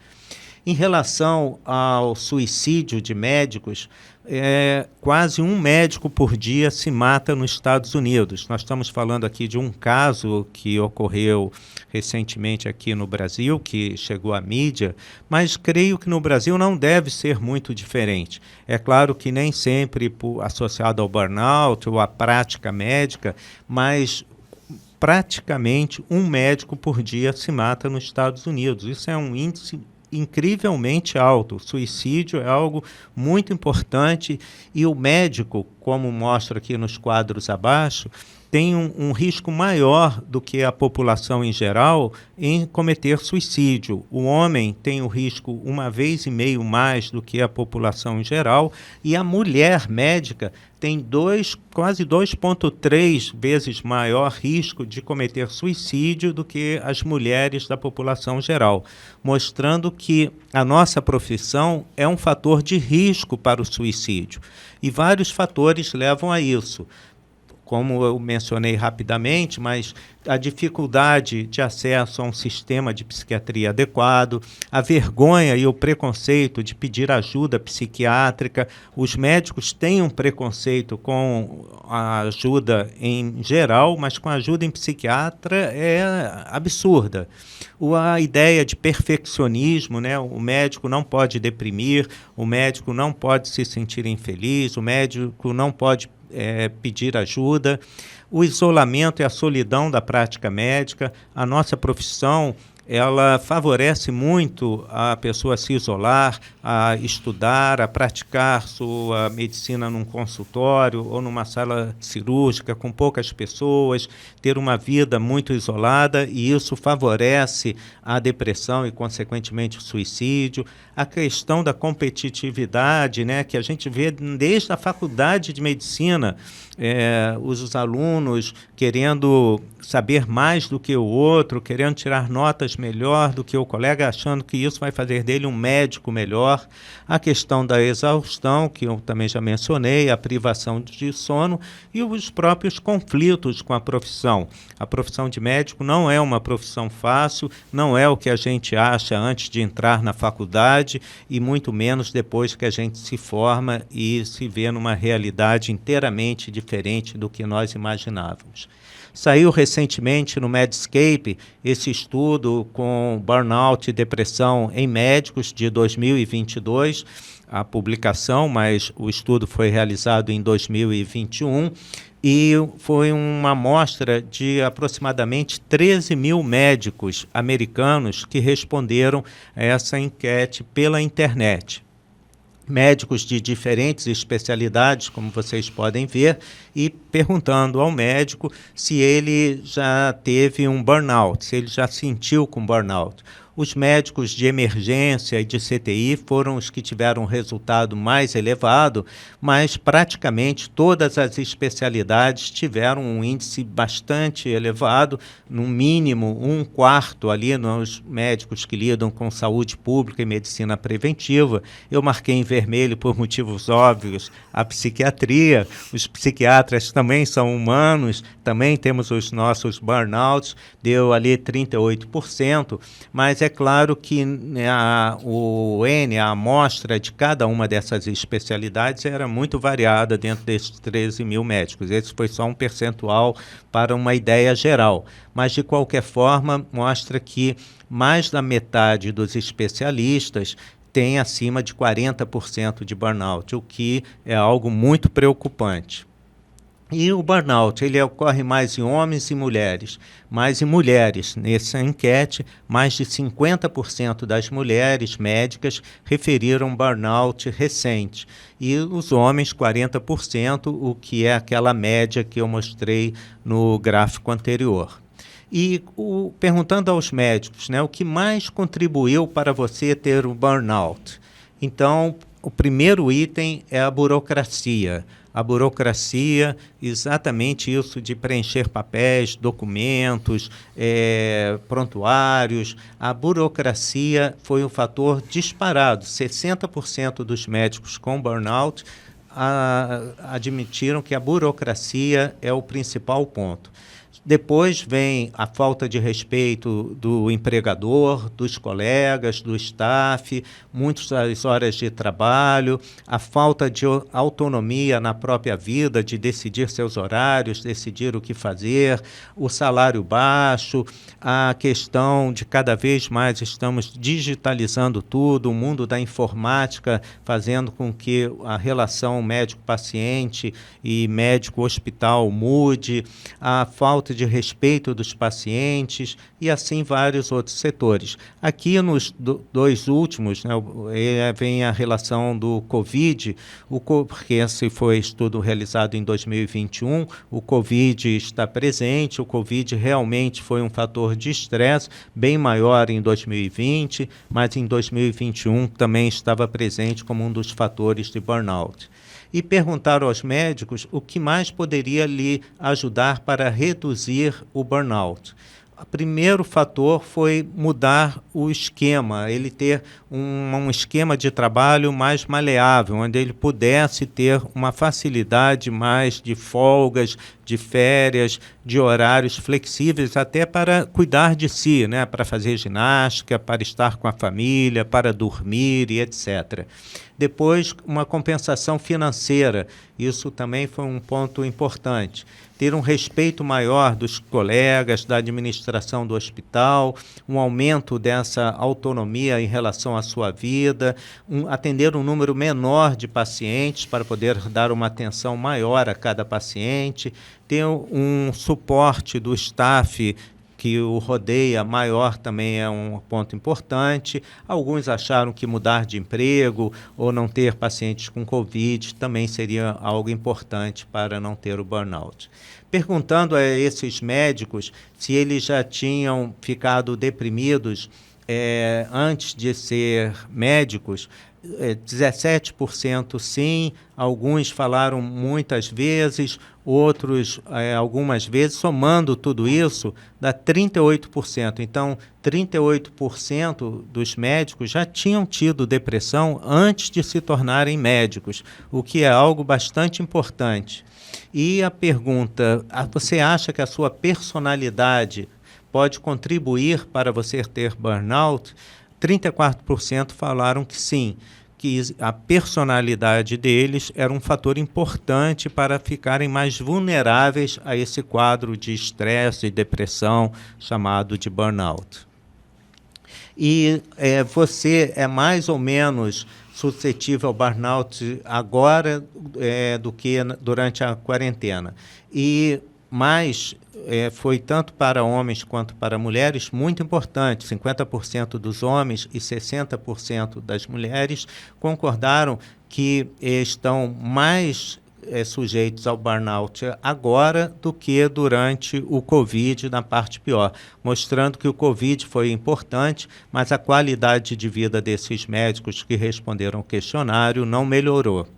Em relação ao suicídio de médicos, quase um médico por dia se mata nos Estados Unidos. Nós estamos falando aqui de um caso que ocorreu recentemente aqui no Brasil, que chegou à mídia, mas creio que no Brasil não deve ser muito diferente. É claro que nem sempre associado ao burnout ou à prática médica, mas praticamente um médico por dia se mata nos Estados Unidos. Isso é um índice incrivelmente alto. O suicídio é algo muito importante e o médico, como mostra aqui nos quadros abaixo, tem um risco maior do que a população em geral em cometer suicídio. O homem tem o risco 1,5 vezes mais do que a população em geral, e a mulher médica tem quase 2,3 vezes maior risco de cometer suicídio do que as mulheres da população geral, mostrando que a nossa profissão é um fator de risco para o suicídio. E vários fatores levam a isso. Como eu mencionei rapidamente, mas a dificuldade de acesso a um sistema de psiquiatria adequado, a vergonha e o preconceito de pedir ajuda psiquiátrica. Os médicos têm um preconceito com a ajuda em geral, mas com a ajuda em psiquiatra é absurda. A ideia de perfeccionismo, né? O médico não pode deprimir, o médico não pode se sentir infeliz, o médico não pode pedir ajuda, o isolamento e a solidão da prática médica. A nossa profissão, ela favorece muito a pessoa se isolar, a estudar, a praticar sua medicina num consultório ou numa sala cirúrgica com poucas pessoas, ter uma vida muito isolada, e isso favorece a depressão e, consequentemente, o suicídio. A questão da competitividade, né, que a gente vê desde a faculdade de medicina, os alunos querendo saber mais do que o outro, querendo tirar notas melhor do que o colega, achando que isso vai fazer dele um médico melhor. A questão da exaustão, que eu também já mencionei, a privação de sono e os próprios conflitos com a profissão. A profissão de médico não é uma profissão fácil, não é o que a gente acha antes de entrar na faculdade e muito menos depois que a gente se forma e se vê numa realidade inteiramente diferente do que nós imaginávamos. Saiu recentemente no Medscape esse estudo com burnout e depressão em médicos de 2022, a publicação, mas o estudo foi realizado em 2021, e foi uma amostra de aproximadamente 13 mil médicos americanos que responderam a essa enquete pela internet. Médicos de diferentes especialidades, como vocês podem ver, e perguntando ao médico se ele já teve um burnout, se ele já sentiu com burnout. Os médicos de emergência e de CTI foram os que tiveram um resultado mais elevado, mas praticamente todas as especialidades tiveram um índice bastante elevado, no mínimo 1/4 ali nos médicos que lidam com saúde pública e medicina preventiva. Eu marquei em vermelho por motivos óbvios a psiquiatria. Os psiquiatras também são humanos, também temos os nossos burnouts, deu ali 38%, mas é claro que a amostra de cada uma dessas especialidades era muito variada dentro desses 13 mil médicos. Esse foi só um percentual para uma ideia geral. Mas, de qualquer forma, mostra que mais da metade dos especialistas tem acima de 40% de burnout, o que é algo muito preocupante. E o burnout, ele ocorre mais em homens e mulheres, mais em mulheres. Nessa enquete, mais de 50% das mulheres médicas referiram burnout recente. E os homens, 40%, o que é aquela média que eu mostrei no gráfico anterior. E perguntando aos médicos, né, o que mais contribuiu para você ter um burnout? Então, o primeiro item é a burocracia. A burocracia, exatamente isso de preencher papéis, documentos, prontuários. A burocracia foi um fator disparado. 60% dos médicos com burnout admitiram que a burocracia é o principal ponto. Depois vem a falta de respeito do empregador, dos colegas, do staff, muitas horas de trabalho, a falta de autonomia na própria vida, de decidir seus horários, decidir o que fazer, o salário baixo, a questão de cada vez mais estamos digitalizando tudo, o mundo da informática fazendo com que a relação médico-paciente e médico-hospital mude, a falta falta de respeito dos pacientes e assim vários outros setores. Aqui nos dois últimos, né, vem a relação do Covid, porque esse foi estudo realizado em 2021, o Covid está presente, o Covid realmente foi um fator de estresse bem maior em 2020, mas em 2021 também estava presente como um dos fatores de burnout. E perguntaram aos médicos o que mais poderia lhe ajudar para reduzir o burnout. O primeiro fator foi mudar o esquema, ele ter um esquema de trabalho mais maleável, onde ele pudesse ter uma facilidade mais de folgas, de férias, de horários flexíveis, até para cuidar de si, né? Para fazer ginástica, para estar com a família, para dormir e etc. Depois, uma compensação financeira, isso também foi um ponto importante. Ter um respeito maior dos colegas, da administração do hospital, um aumento dessa autonomia em relação à sua vida, atender um número menor de pacientes para poder dar uma atenção maior a cada paciente, ter um suporte do staff que o rodeia maior também é um ponto importante. Alguns acharam que mudar de emprego ou não ter pacientes com Covid também seria algo importante para não ter o burnout. Perguntando a esses médicos se eles já tinham ficado deprimidos antes de ser médicos, 17% sim, alguns falaram muitas vezes, outros algumas vezes, somando tudo isso, dá 38%. Então, 38% dos médicos já tinham tido depressão antes de se tornarem médicos, o que é algo bastante importante. E a pergunta, você acha que a sua personalidade pode contribuir para você ter burnout? 34% falaram que sim, que a personalidade deles era um fator importante para ficarem mais vulneráveis a esse quadro de estresse e depressão chamado de burnout. E você é mais ou menos suscetível ao burnout agora do que durante a quarentena. Mas foi tanto para homens quanto para mulheres muito importante. 50% dos homens e 60% das mulheres concordaram que estão mais sujeitos ao burnout agora do que durante o Covid, na parte pior, mostrando que o Covid foi importante, mas a qualidade de vida desses médicos que responderam ao questionário não melhorou.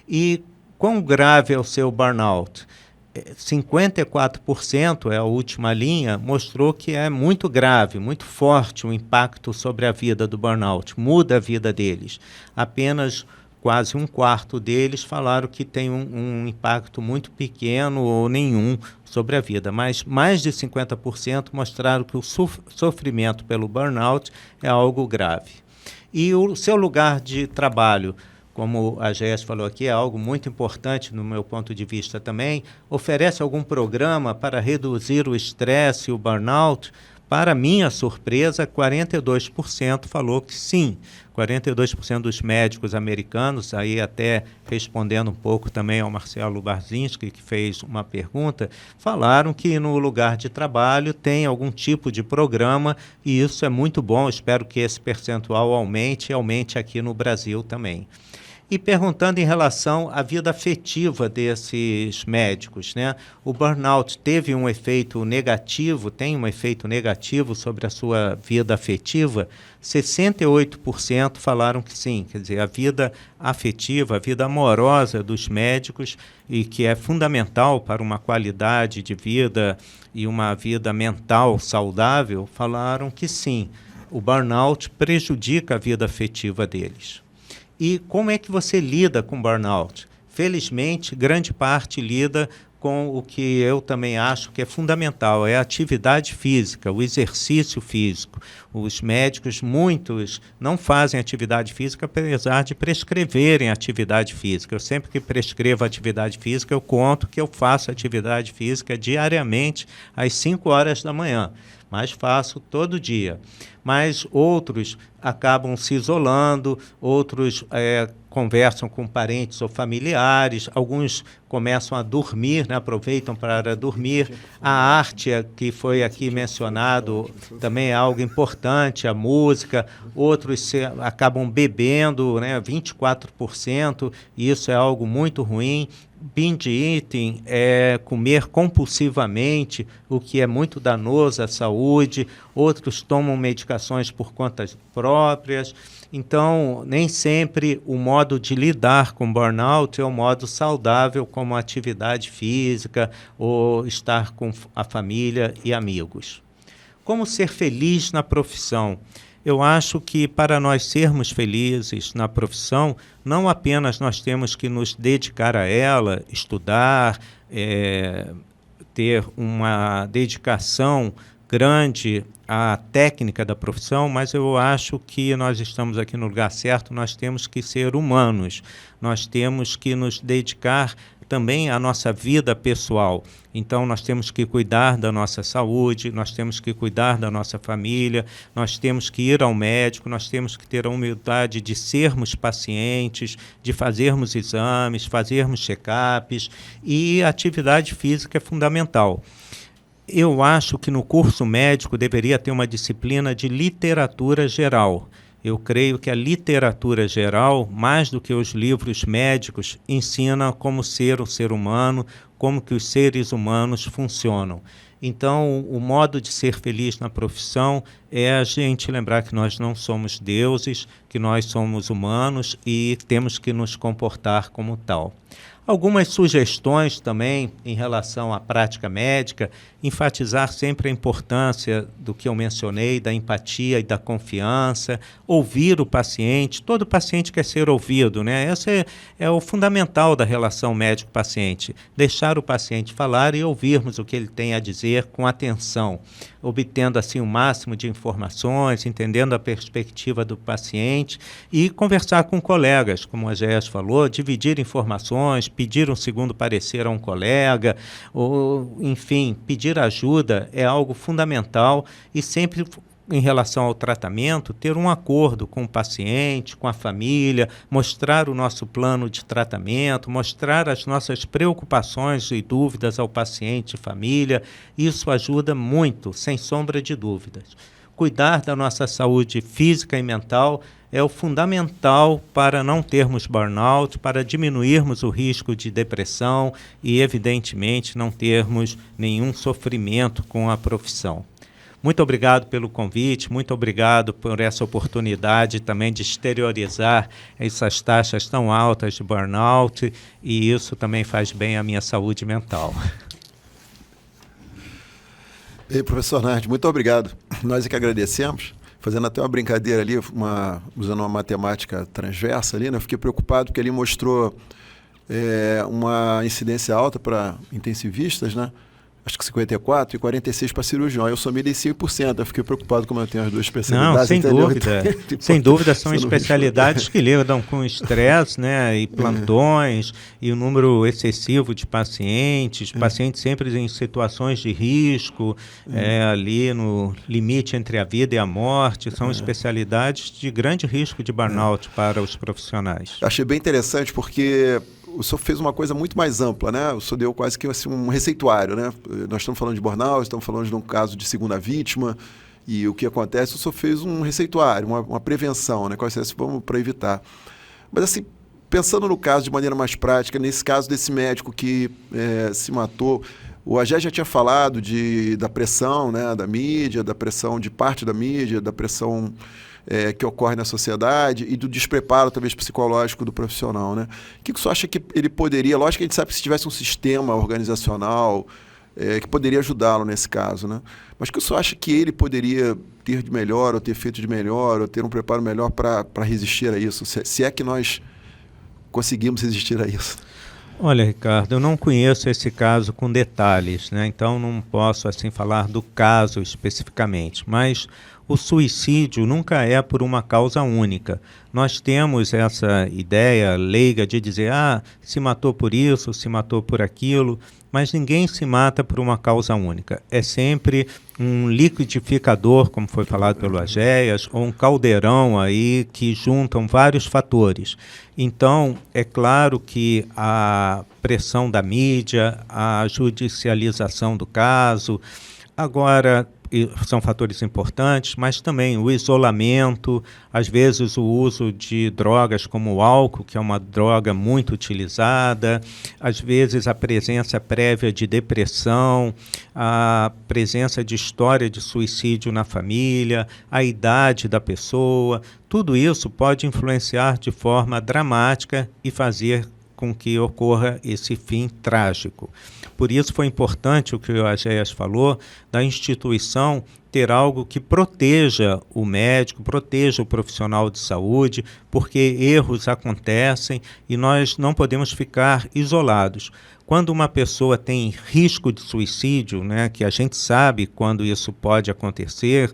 E quão grave é o seu burnout? 54%, é a última linha, mostrou que é muito grave, muito forte o impacto sobre a vida do burnout, muda a vida deles. Apenas quase um quarto deles falaram que tem um impacto muito pequeno ou nenhum sobre a vida, mas mais de 50% mostraram que o sofrimento pelo burnout é algo grave. E o seu lugar de trabalho, como a GES falou aqui, é algo muito importante no meu ponto de vista também, oferece algum programa para reduzir o estresse e o burnout? Para minha surpresa, 42% falou que sim. 42% dos médicos americanos, aí até respondendo um pouco também ao Marcelo Barzinski, que fez uma pergunta, falaram que no lugar de trabalho tem algum tipo de programa e isso é muito bom. Espero que esse percentual aumente e aumente aqui no Brasil também. E perguntando em relação à vida afetiva desses médicos, né? O burnout teve um efeito negativo, tem um efeito negativo sobre a sua vida afetiva? 68% falaram que sim, quer dizer, a vida afetiva, a vida amorosa dos médicos, e que é fundamental para uma qualidade de vida e uma vida mental saudável, falaram que sim, o burnout prejudica a vida afetiva deles. E como é que você lida com burnout? Felizmente, grande parte lida com o que eu também acho que é fundamental, é a atividade física, o exercício físico. Os médicos, muitos, não fazem atividade física, apesar de prescreverem atividade física. Eu sempre que prescrevo atividade física, eu conto que eu faço atividade física diariamente às 5 horas da manhã, mas faço todo dia. Mas outros acabam se isolando, outros conversam com parentes ou familiares, alguns começam a dormir, né, aproveitam para dormir. A arte, que foi aqui mencionado, também é algo importante, a música. Outros acabam bebendo, né, 24%, e isso é algo muito ruim. Binge eating é comer compulsivamente, o que é muito danoso à saúde. Outros tomam medicações por conta próprias. Então, nem sempre o modo de lidar com burnout é o modo saudável, como atividade física ou estar com a família e amigos. Como ser feliz na profissão? Eu acho que para nós sermos felizes na profissão, não apenas nós temos que nos dedicar a ela, estudar, ter uma dedicação grande à técnica da profissão, mas eu acho que nós estamos aqui no lugar certo, nós temos que ser humanos, nós temos que nos dedicar também à nossa vida pessoal. Então, nós temos que cuidar da nossa saúde, nós temos que cuidar da nossa família, nós temos que ir ao médico, nós temos que ter a humildade de sermos pacientes, de fazermos exames, fazermos check-ups, e a atividade física é fundamental. Eu acho que no curso médico deveria ter uma disciplina de literatura geral. Eu creio que a literatura geral, mais do que os livros médicos, ensina como ser um ser humano, como que os seres humanos funcionam. Então, o modo de ser feliz na profissão é a gente lembrar que nós não somos deuses, que nós somos humanos e temos que nos comportar como tal. Algumas sugestões também em relação à prática médica, enfatizar sempre a importância do que eu mencionei, da empatia e da confiança, ouvir o paciente. Todo paciente quer ser ouvido, né? Esse é o fundamental da relação médico-paciente, deixar o paciente falar e ouvirmos o que ele tem a dizer com atenção, obtendo assim o máximo de informações, entendendo a perspectiva do paciente e conversar com colegas, como a Géas falou, dividir informações, pedir um segundo parecer a um colega, ou, enfim, pedir ajuda é algo fundamental e sempre em relação ao tratamento, ter um acordo com o paciente, com a família, mostrar o nosso plano de tratamento, mostrar as nossas preocupações e dúvidas ao paciente e família. Isso ajuda muito, sem sombra de dúvidas. Cuidar da nossa saúde física e mental é o fundamental para não termos burnout, para diminuirmos o risco de depressão e, evidentemente, não termos nenhum sofrimento com a profissão. Muito obrigado pelo convite, muito obrigado por essa oportunidade também de exteriorizar essas taxas tão altas de burnout, e isso também faz bem à minha saúde mental. Ei, professor Nardi, muito obrigado. Nós é que agradecemos. Fazendo até uma brincadeira ali, usando uma matemática transversa ali, né? Eu fiquei preocupado porque ele mostrou uma incidência alta para intensivistas, né? Acho que 54 e 46 para cirurgião. Eu somei 5%. Eu fiquei preocupado como eu tenho as duas especialidades. Não, sem entendeu? dúvida. Sem dúvida, são especialidades que lidam com estresse, né, e plantões, e o número excessivo de pacientes, pacientes sempre em situações de risco, ali no limite entre a vida e a morte. São especialidades de grande risco de burnout para os profissionais. Achei bem interessante porque o senhor fez uma coisa muito mais ampla, né? O senhor deu quase que assim, um receituário, né? Nós estamos falando de burnout, estamos falando de um caso de segunda vítima, e o que acontece, o senhor fez um receituário, uma prevenção, né? Quais vamos para evitar. Mas assim, pensando no caso de maneira mais prática, nesse caso desse médico que se matou, o Agé já tinha falado da pressão, né? Da mídia, da pressão de parte da mídia, da pressão que ocorre na sociedade e do despreparo, talvez, psicológico do profissional, né? O que o senhor acha que ele poderia... Lógico que a gente sabe que se tivesse um sistema organizacional que poderia ajudá-lo nesse caso, né? Mas o que o senhor acha que ele poderia ter de melhor, ou ter feito de melhor, ou ter um preparo melhor para resistir a isso? Se é que nós conseguimos resistir a isso. Olha, Ricardo, eu não conheço esse caso com detalhes, né? Então não posso assim falar do caso especificamente, mas o suicídio nunca é por uma causa única. Nós temos essa ideia leiga de dizer, se matou por isso, se matou por aquilo, mas ninguém se mata por uma causa única. É sempre um liquidificador, como foi falado pelo Agéias, ou um caldeirão aí que juntam vários fatores. Então, é claro que a pressão da mídia, a judicialização do caso, agora são fatores importantes, mas também o isolamento, às vezes o uso de drogas como o álcool, que é uma droga muito utilizada, às vezes a presença prévia de depressão, a presença de história de suicídio na família, a idade da pessoa, tudo isso pode influenciar de forma dramática e fazer com que ocorra esse fim trágico. Por isso foi importante o que o Agéias falou, da instituição ter algo que proteja o médico, proteja o profissional de saúde, porque erros acontecem e nós não podemos ficar isolados. Quando uma pessoa tem risco de suicídio, né, que a gente sabe quando isso pode acontecer,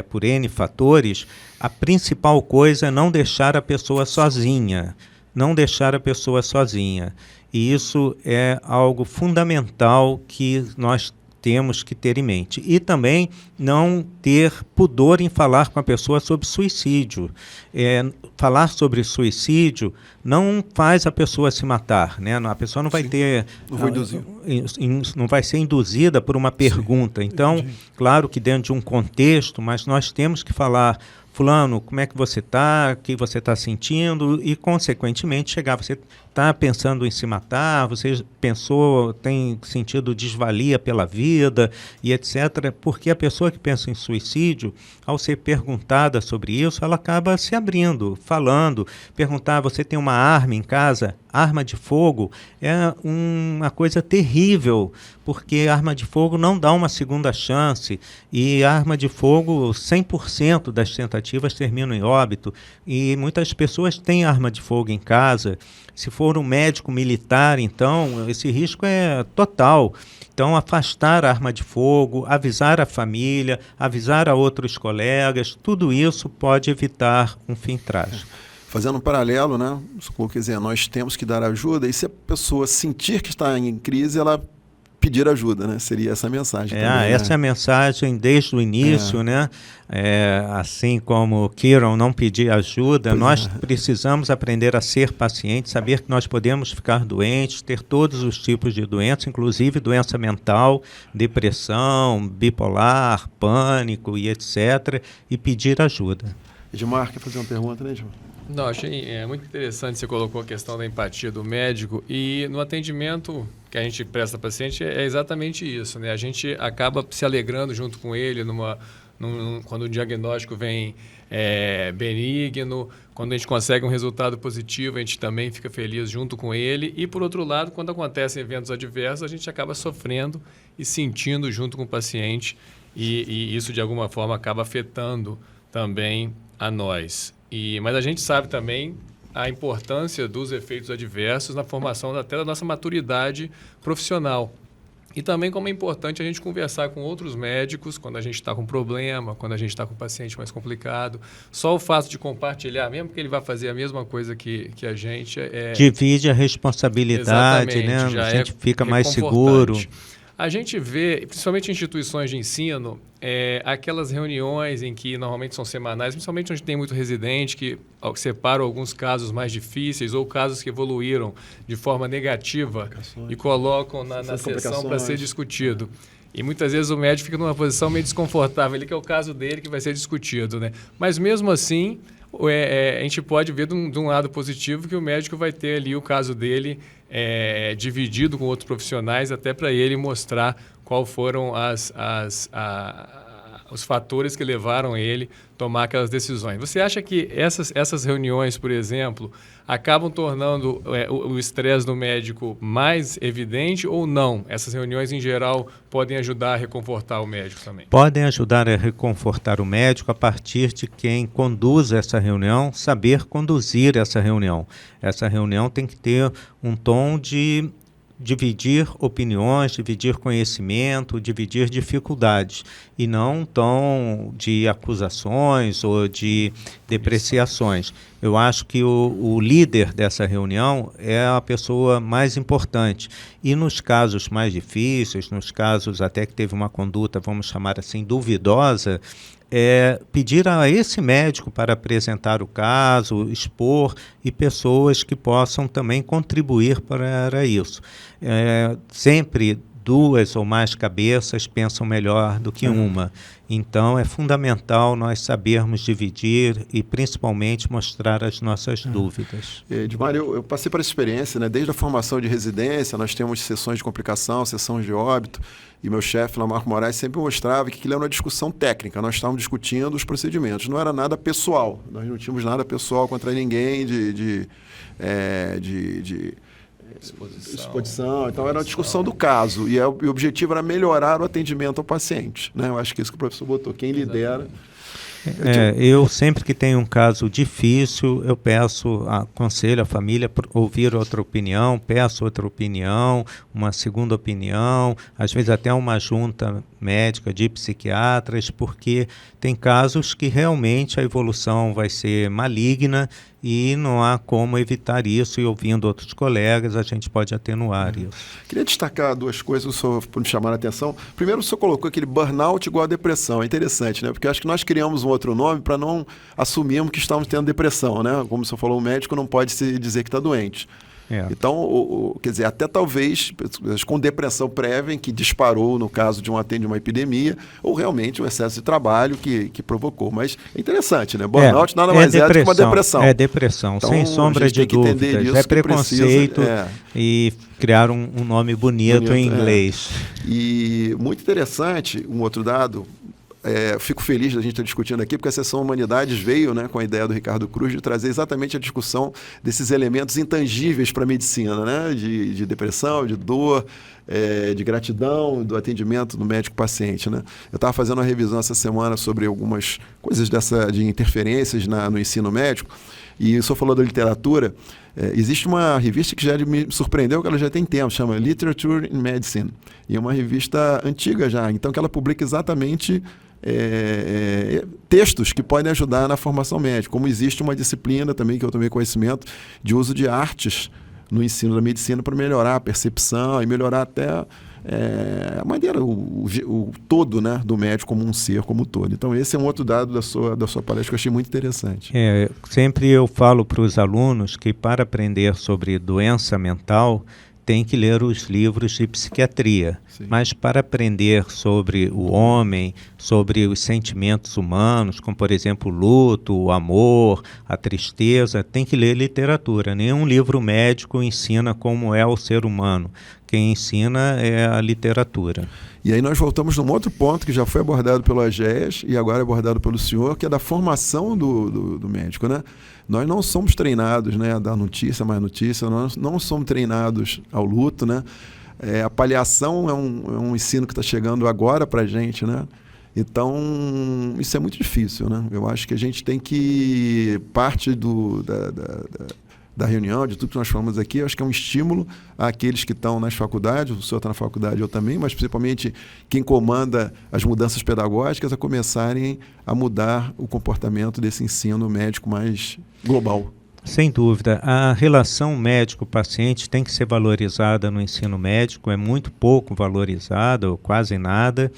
por N fatores, a principal coisa é não deixar a pessoa sozinha. Não deixar a pessoa sozinha. E isso é algo fundamental que nós temos que ter em mente. E também não ter pudor em falar com a pessoa sobre suicídio. Falar sobre suicídio não faz a pessoa se matar, né? A pessoa não vai ter... Não vai ser induzida por uma pergunta. Então, claro que dentro de um contexto, mas nós temos que falar... Fulano, como é que você está? O que você está sentindo? E, consequentemente, chegar, você está pensando em se matar? Você pensou, tem sentido desvalia pela vida e etc. Porque a pessoa que pensa em suicídio, ao ser perguntada sobre isso, ela acaba se abrindo, falando. Perguntar, você tem uma arma em casa? Arma de fogo é uma coisa terrível, porque arma de fogo não dá uma segunda chance, e arma de fogo, 100% das tentativas terminam em óbito, e muitas pessoas têm arma de fogo em casa. Se for um médico militar, então, esse risco é total. Então, afastar a arma de fogo, avisar a família, avisar a outros colegas, tudo isso pode evitar um fim trágico. Fazendo um paralelo, né? Quer dizer, nós temos que dar ajuda, e se a pessoa sentir que está em crise, ela pedir ajuda, né? Seria essa a mensagem. Também, essa é a mensagem desde o início, né? Assim como Kiron não pedir ajuda, nós precisamos aprender a ser pacientes, saber que nós podemos ficar doentes, ter todos os tipos de doenças, inclusive doença mental, depressão, bipolar, pânico e etc., e pedir ajuda. Edmar, quer fazer uma pergunta, né, Edmar? Não, achei muito interessante, você colocou a questão da empatia do médico, e no atendimento que a gente presta ao paciente é exatamente isso, né? A gente acaba se alegrando junto com ele quando o diagnóstico vem benigno, quando a gente consegue um resultado positivo, a gente também fica feliz junto com ele, e por outro lado, quando acontecem eventos adversos, a gente acaba sofrendo e sentindo junto com o paciente, e isso de alguma forma acaba afetando também a nós. Mas a gente sabe também a importância dos efeitos adversos na formação até da nossa maturidade profissional. E também como é importante a gente conversar com outros médicos quando a gente está com problema, quando a gente está com um paciente mais complicado. Só o fato de compartilhar, mesmo que ele vá fazer a mesma coisa que a gente... divide a responsabilidade, né? A gente fica mais seguro. A gente vê, principalmente em instituições de ensino, aquelas reuniões em que normalmente são semanais, principalmente onde tem muito residente, que separam alguns casos mais difíceis ou casos que evoluíram de forma negativa e colocam na sessão para ser discutido. E muitas vezes o médico fica numa posição meio desconfortável, ele que é o caso dele que vai ser discutido, né? Mas mesmo assim, a gente pode ver de um lado positivo que o médico vai ter ali o caso dele dividido com outros profissionais, até para ele mostrar qual foram os fatores que levaram ele a tomar aquelas decisões. Você acha que essas reuniões, por exemplo, acabam tornando o estresse do médico mais evidente ou não? Essas reuniões, em geral, podem ajudar a reconfortar o médico também? Podem ajudar a reconfortar o médico a partir de quem conduz essa reunião, saber conduzir essa reunião. Essa reunião tem que ter um tom de dividir opiniões, dividir conhecimento, dividir dificuldades, e não tom de acusações ou de depreciações. Eu acho que o líder dessa reunião é a pessoa mais importante. E nos casos mais difíceis, nos casos até que teve uma conduta, vamos chamar assim, duvidosa, pedir a esse médico para apresentar o caso, expor, e pessoas que possam também contribuir para isso. Sempre 2 ou mais cabeças pensam melhor do que uma. Então, é fundamental nós sabermos dividir e, principalmente, mostrar as nossas dúvidas. Edmar, eu passei por essa experiência, né? Desde a formação de residência, nós temos sessões de complicação, sessões de óbito, e meu chefe, Lamarco Moraes, sempre mostrava que aquilo era uma discussão técnica. Nós estávamos discutindo os procedimentos, não era nada pessoal. Nós não tínhamos nada pessoal contra ninguém de exposição. Então, era uma discussão do caso. E o objetivo era melhorar o atendimento ao paciente, né? Eu acho que isso que o professor botou. Quem lidera... Eu sempre que tenho um caso difícil, eu aconselho a família a ouvir outra opinião, peço outra opinião, uma segunda opinião, às vezes até uma junta médica de psiquiatras, porque tem casos que realmente a evolução vai ser maligna e não há como evitar isso, e ouvindo outros colegas a gente pode atenuar isso. Queria destacar 2 coisas para me chamar a atenção. Primeiro, o senhor colocou aquele burnout igual a depressão. É interessante, né? Porque acho que nós criamos um outro nome para não assumirmos que estamos tendo depressão, né? Como o senhor falou, o médico não pode se dizer que está doente. Então, quer dizer, até talvez com depressão prévia, que disparou no caso de uma epidemia, ou realmente um excesso de trabalho que provocou. Mas é interessante, né? Burnout nada mais é do que uma depressão. É depressão, então, sem sombra de dúvidas. É preconceito e criar um nome bonito em inglês. E muito interessante, um outro dado... fico feliz da gente estar discutindo aqui, porque a Sessão Humanidades veio, né, com a ideia do Ricardo Cruz de trazer exatamente a discussão desses elementos intangíveis para a medicina, né, de depressão, de dor, de gratidão, do atendimento do médico-paciente, né. Eu estava fazendo uma revisão essa semana sobre algumas coisas de interferências no ensino médico, e o senhor falou da literatura. Existe uma revista que já me surpreendeu, que ela já tem tempo, chama Literature in Medicine, e é uma revista antiga já, então que ela publica exatamente textos que podem ajudar na formação médica, como existe uma disciplina também que eu tomei conhecimento de uso de artes no ensino da medicina para melhorar a percepção e melhorar até a maneira, o todo, né, do médico como um ser, como um todo. Então esse é um outro dado da sua palestra que eu achei muito interessante. Sempre eu falo para os alunos que para aprender sobre doença mental tem que ler os livros de psiquiatria. Sim. Mas para aprender sobre o homem, sobre os sentimentos humanos, como por exemplo o luto, o amor, a tristeza, tem que ler literatura. Nenhum livro médico ensina como é o ser humano. Quem ensina é a literatura. E aí nós voltamos num outro ponto que já foi abordado pelo AGES e agora é abordado pelo senhor, que é da formação do médico, né? Nós não somos treinados, né, a dar notícia, mais notícia, nós não somos treinados ao luto, né? A paliação é um ensino que está chegando agora para a gente, né? Então, isso é muito difícil, né? Eu acho que a gente tem que, parte da reunião, de tudo que nós falamos aqui, eu acho que é um estímulo àqueles que estão nas faculdades, o senhor está na faculdade, eu também, mas principalmente quem comanda as mudanças pedagógicas a começarem a mudar o comportamento desse ensino médico mais global. Sem dúvida, a relação médico-paciente tem que ser valorizada no ensino médico, é muito pouco valorizada, ou quase nada,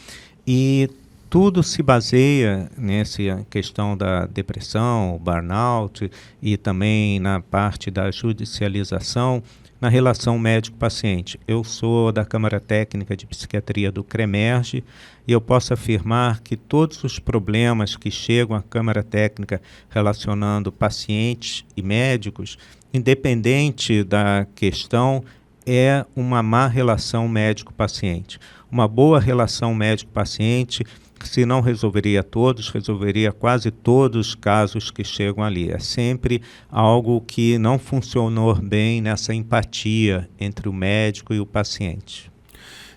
e tudo se baseia nessa questão da depressão, burnout e também na parte da judicialização na relação médico-paciente. Eu sou da Câmara Técnica de Psiquiatria do CREMERGE e eu posso afirmar que todos os problemas que chegam à Câmara Técnica relacionando pacientes e médicos, independente da questão, é uma má relação médico-paciente. Uma boa relação médico-paciente, se não resolveria todos, resolveria quase todos os casos que chegam ali. É sempre algo que não funcionou bem nessa empatia entre o médico e o paciente.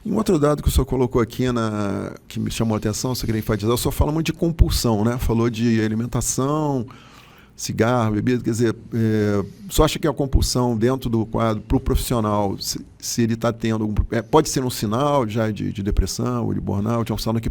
E um outro dado que o senhor colocou aqui, que me chamou a atenção, você queria enfatizar, o senhor fala muito de compulsão, né? Falou de alimentação, cigarro, bebida, quer dizer, só acha que a compulsão dentro do quadro, para o profissional, se ele está tendo algum... pode ser um sinal já de depressão ou de burnout, é um sinal que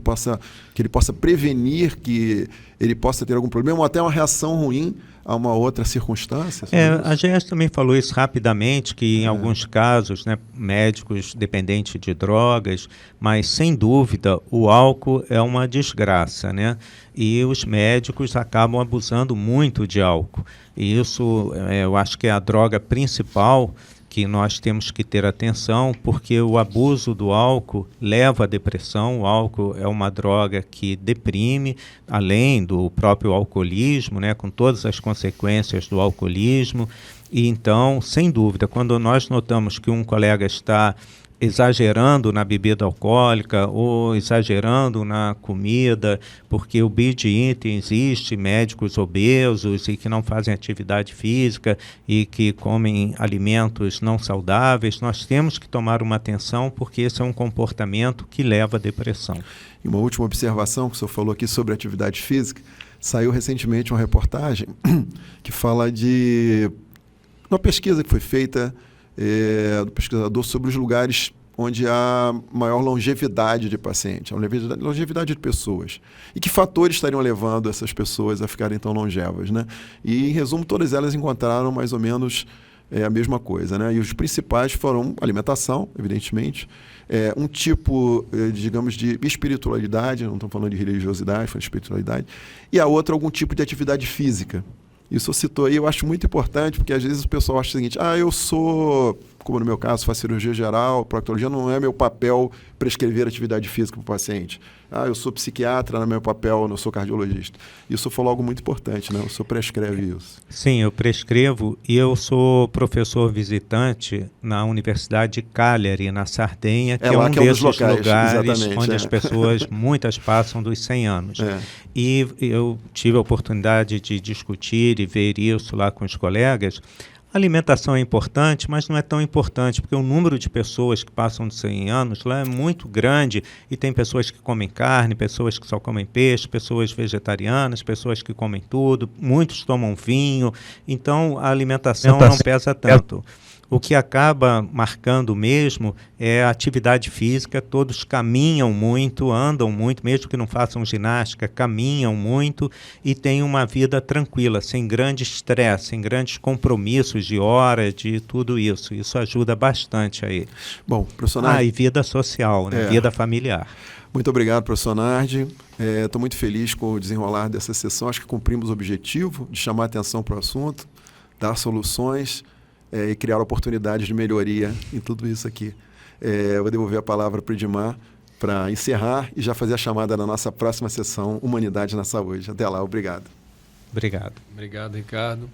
ele possa prevenir que ele possa ter algum problema ou até uma reação ruim a uma outra circunstância? A GES também falou isso rapidamente, que em alguns casos, né, médicos dependentes de drogas, mas sem dúvida o álcool é uma desgraça, né? E os médicos acabam abusando muito de álcool. E isso eu acho que é a droga principal que nós temos que ter atenção, porque o abuso do álcool leva à depressão. O álcool é uma droga que deprime, além do próprio alcoolismo, né, com todas as consequências do alcoolismo. E então, sem dúvida, quando nós notamos que um colega está exagerando na bebida alcoólica ou exagerando na comida, porque o binge eating existe, médicos obesos e que não fazem atividade física e que comem alimentos não saudáveis, nós temos que tomar uma atenção, porque esse é um comportamento que leva à depressão. E uma última observação que o senhor falou aqui sobre atividade física, saiu recentemente uma reportagem que fala de uma pesquisa que foi feita do pesquisador sobre os lugares onde há maior longevidade de paciente, longevidade de pessoas. E que fatores estariam levando essas pessoas a ficarem tão longevas, né? E, em resumo, todas elas encontraram mais ou menos a mesma coisa, né? E os principais foram alimentação, evidentemente, um tipo, digamos, de espiritualidade, não estamos falando de religiosidade, falando de espiritualidade, e a outra, algum tipo de atividade física. Isso citou aí, eu acho muito importante, porque às vezes o pessoal acha o seguinte: eu sou, como no meu caso, faço cirurgia geral, proctologia, não é meu papel prescrever atividade física para o paciente. Eu sou psiquiatra, não é meu papel, não sou cardiologista. Isso falou algo muito importante, né? O senhor prescreve isso. Sim, eu prescrevo, e eu sou professor visitante na Universidade de Cagliari, na Sardenha, que é um desses lugares onde as pessoas, muitas passam dos 100 anos. E eu tive a oportunidade de discutir e ver isso lá com os colegas. A alimentação é importante, mas não é tão importante, porque o número de pessoas que passam de 100 anos lá é muito grande, e tem pessoas que comem carne, pessoas que só comem peixe, pessoas vegetarianas, pessoas que comem tudo, muitos tomam vinho, então a alimentação não pesa tanto. O que acaba marcando mesmo é a atividade física. Todos caminham muito, andam muito, mesmo que não façam ginástica, caminham muito e têm uma vida tranquila, sem grande estresse, sem grandes compromissos de horas, de tudo isso. Isso ajuda bastante a eles. Bom, professor Nardi... e vida social, né? Vida familiar. Muito obrigado, professor Nardi. Estou muito feliz com o desenrolar dessa sessão. Acho que cumprimos o objetivo de chamar a atenção para o assunto, dar soluções e criar oportunidades de melhoria em tudo isso aqui. Eu vou devolver a palavra para o Edmar para encerrar e já fazer a chamada da nossa próxima sessão, Humanidade na Saúde. Até lá, obrigado. Obrigado. Obrigado, Ricardo.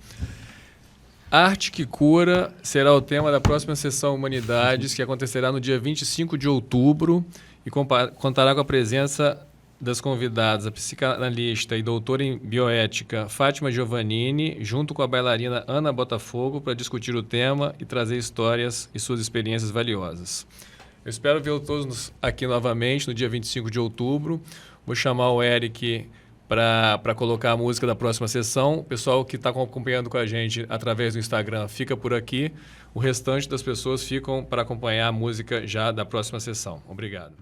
Arte que Cura será o tema da próxima sessão Humanidades, que acontecerá no dia 25 de outubro e contará com a presença das convidadas, a psicanalista e doutora em bioética Fátima Giovannini, junto com a bailarina Ana Botafogo, para discutir o tema e trazer histórias e suas experiências valiosas. Eu espero vê-los todos aqui novamente no dia 25 de outubro. Vou chamar o Eric para colocar a música da próxima sessão. O pessoal que está acompanhando com a gente através do Instagram fica por aqui. O restante das pessoas ficam para acompanhar a música já da próxima sessão. Obrigado.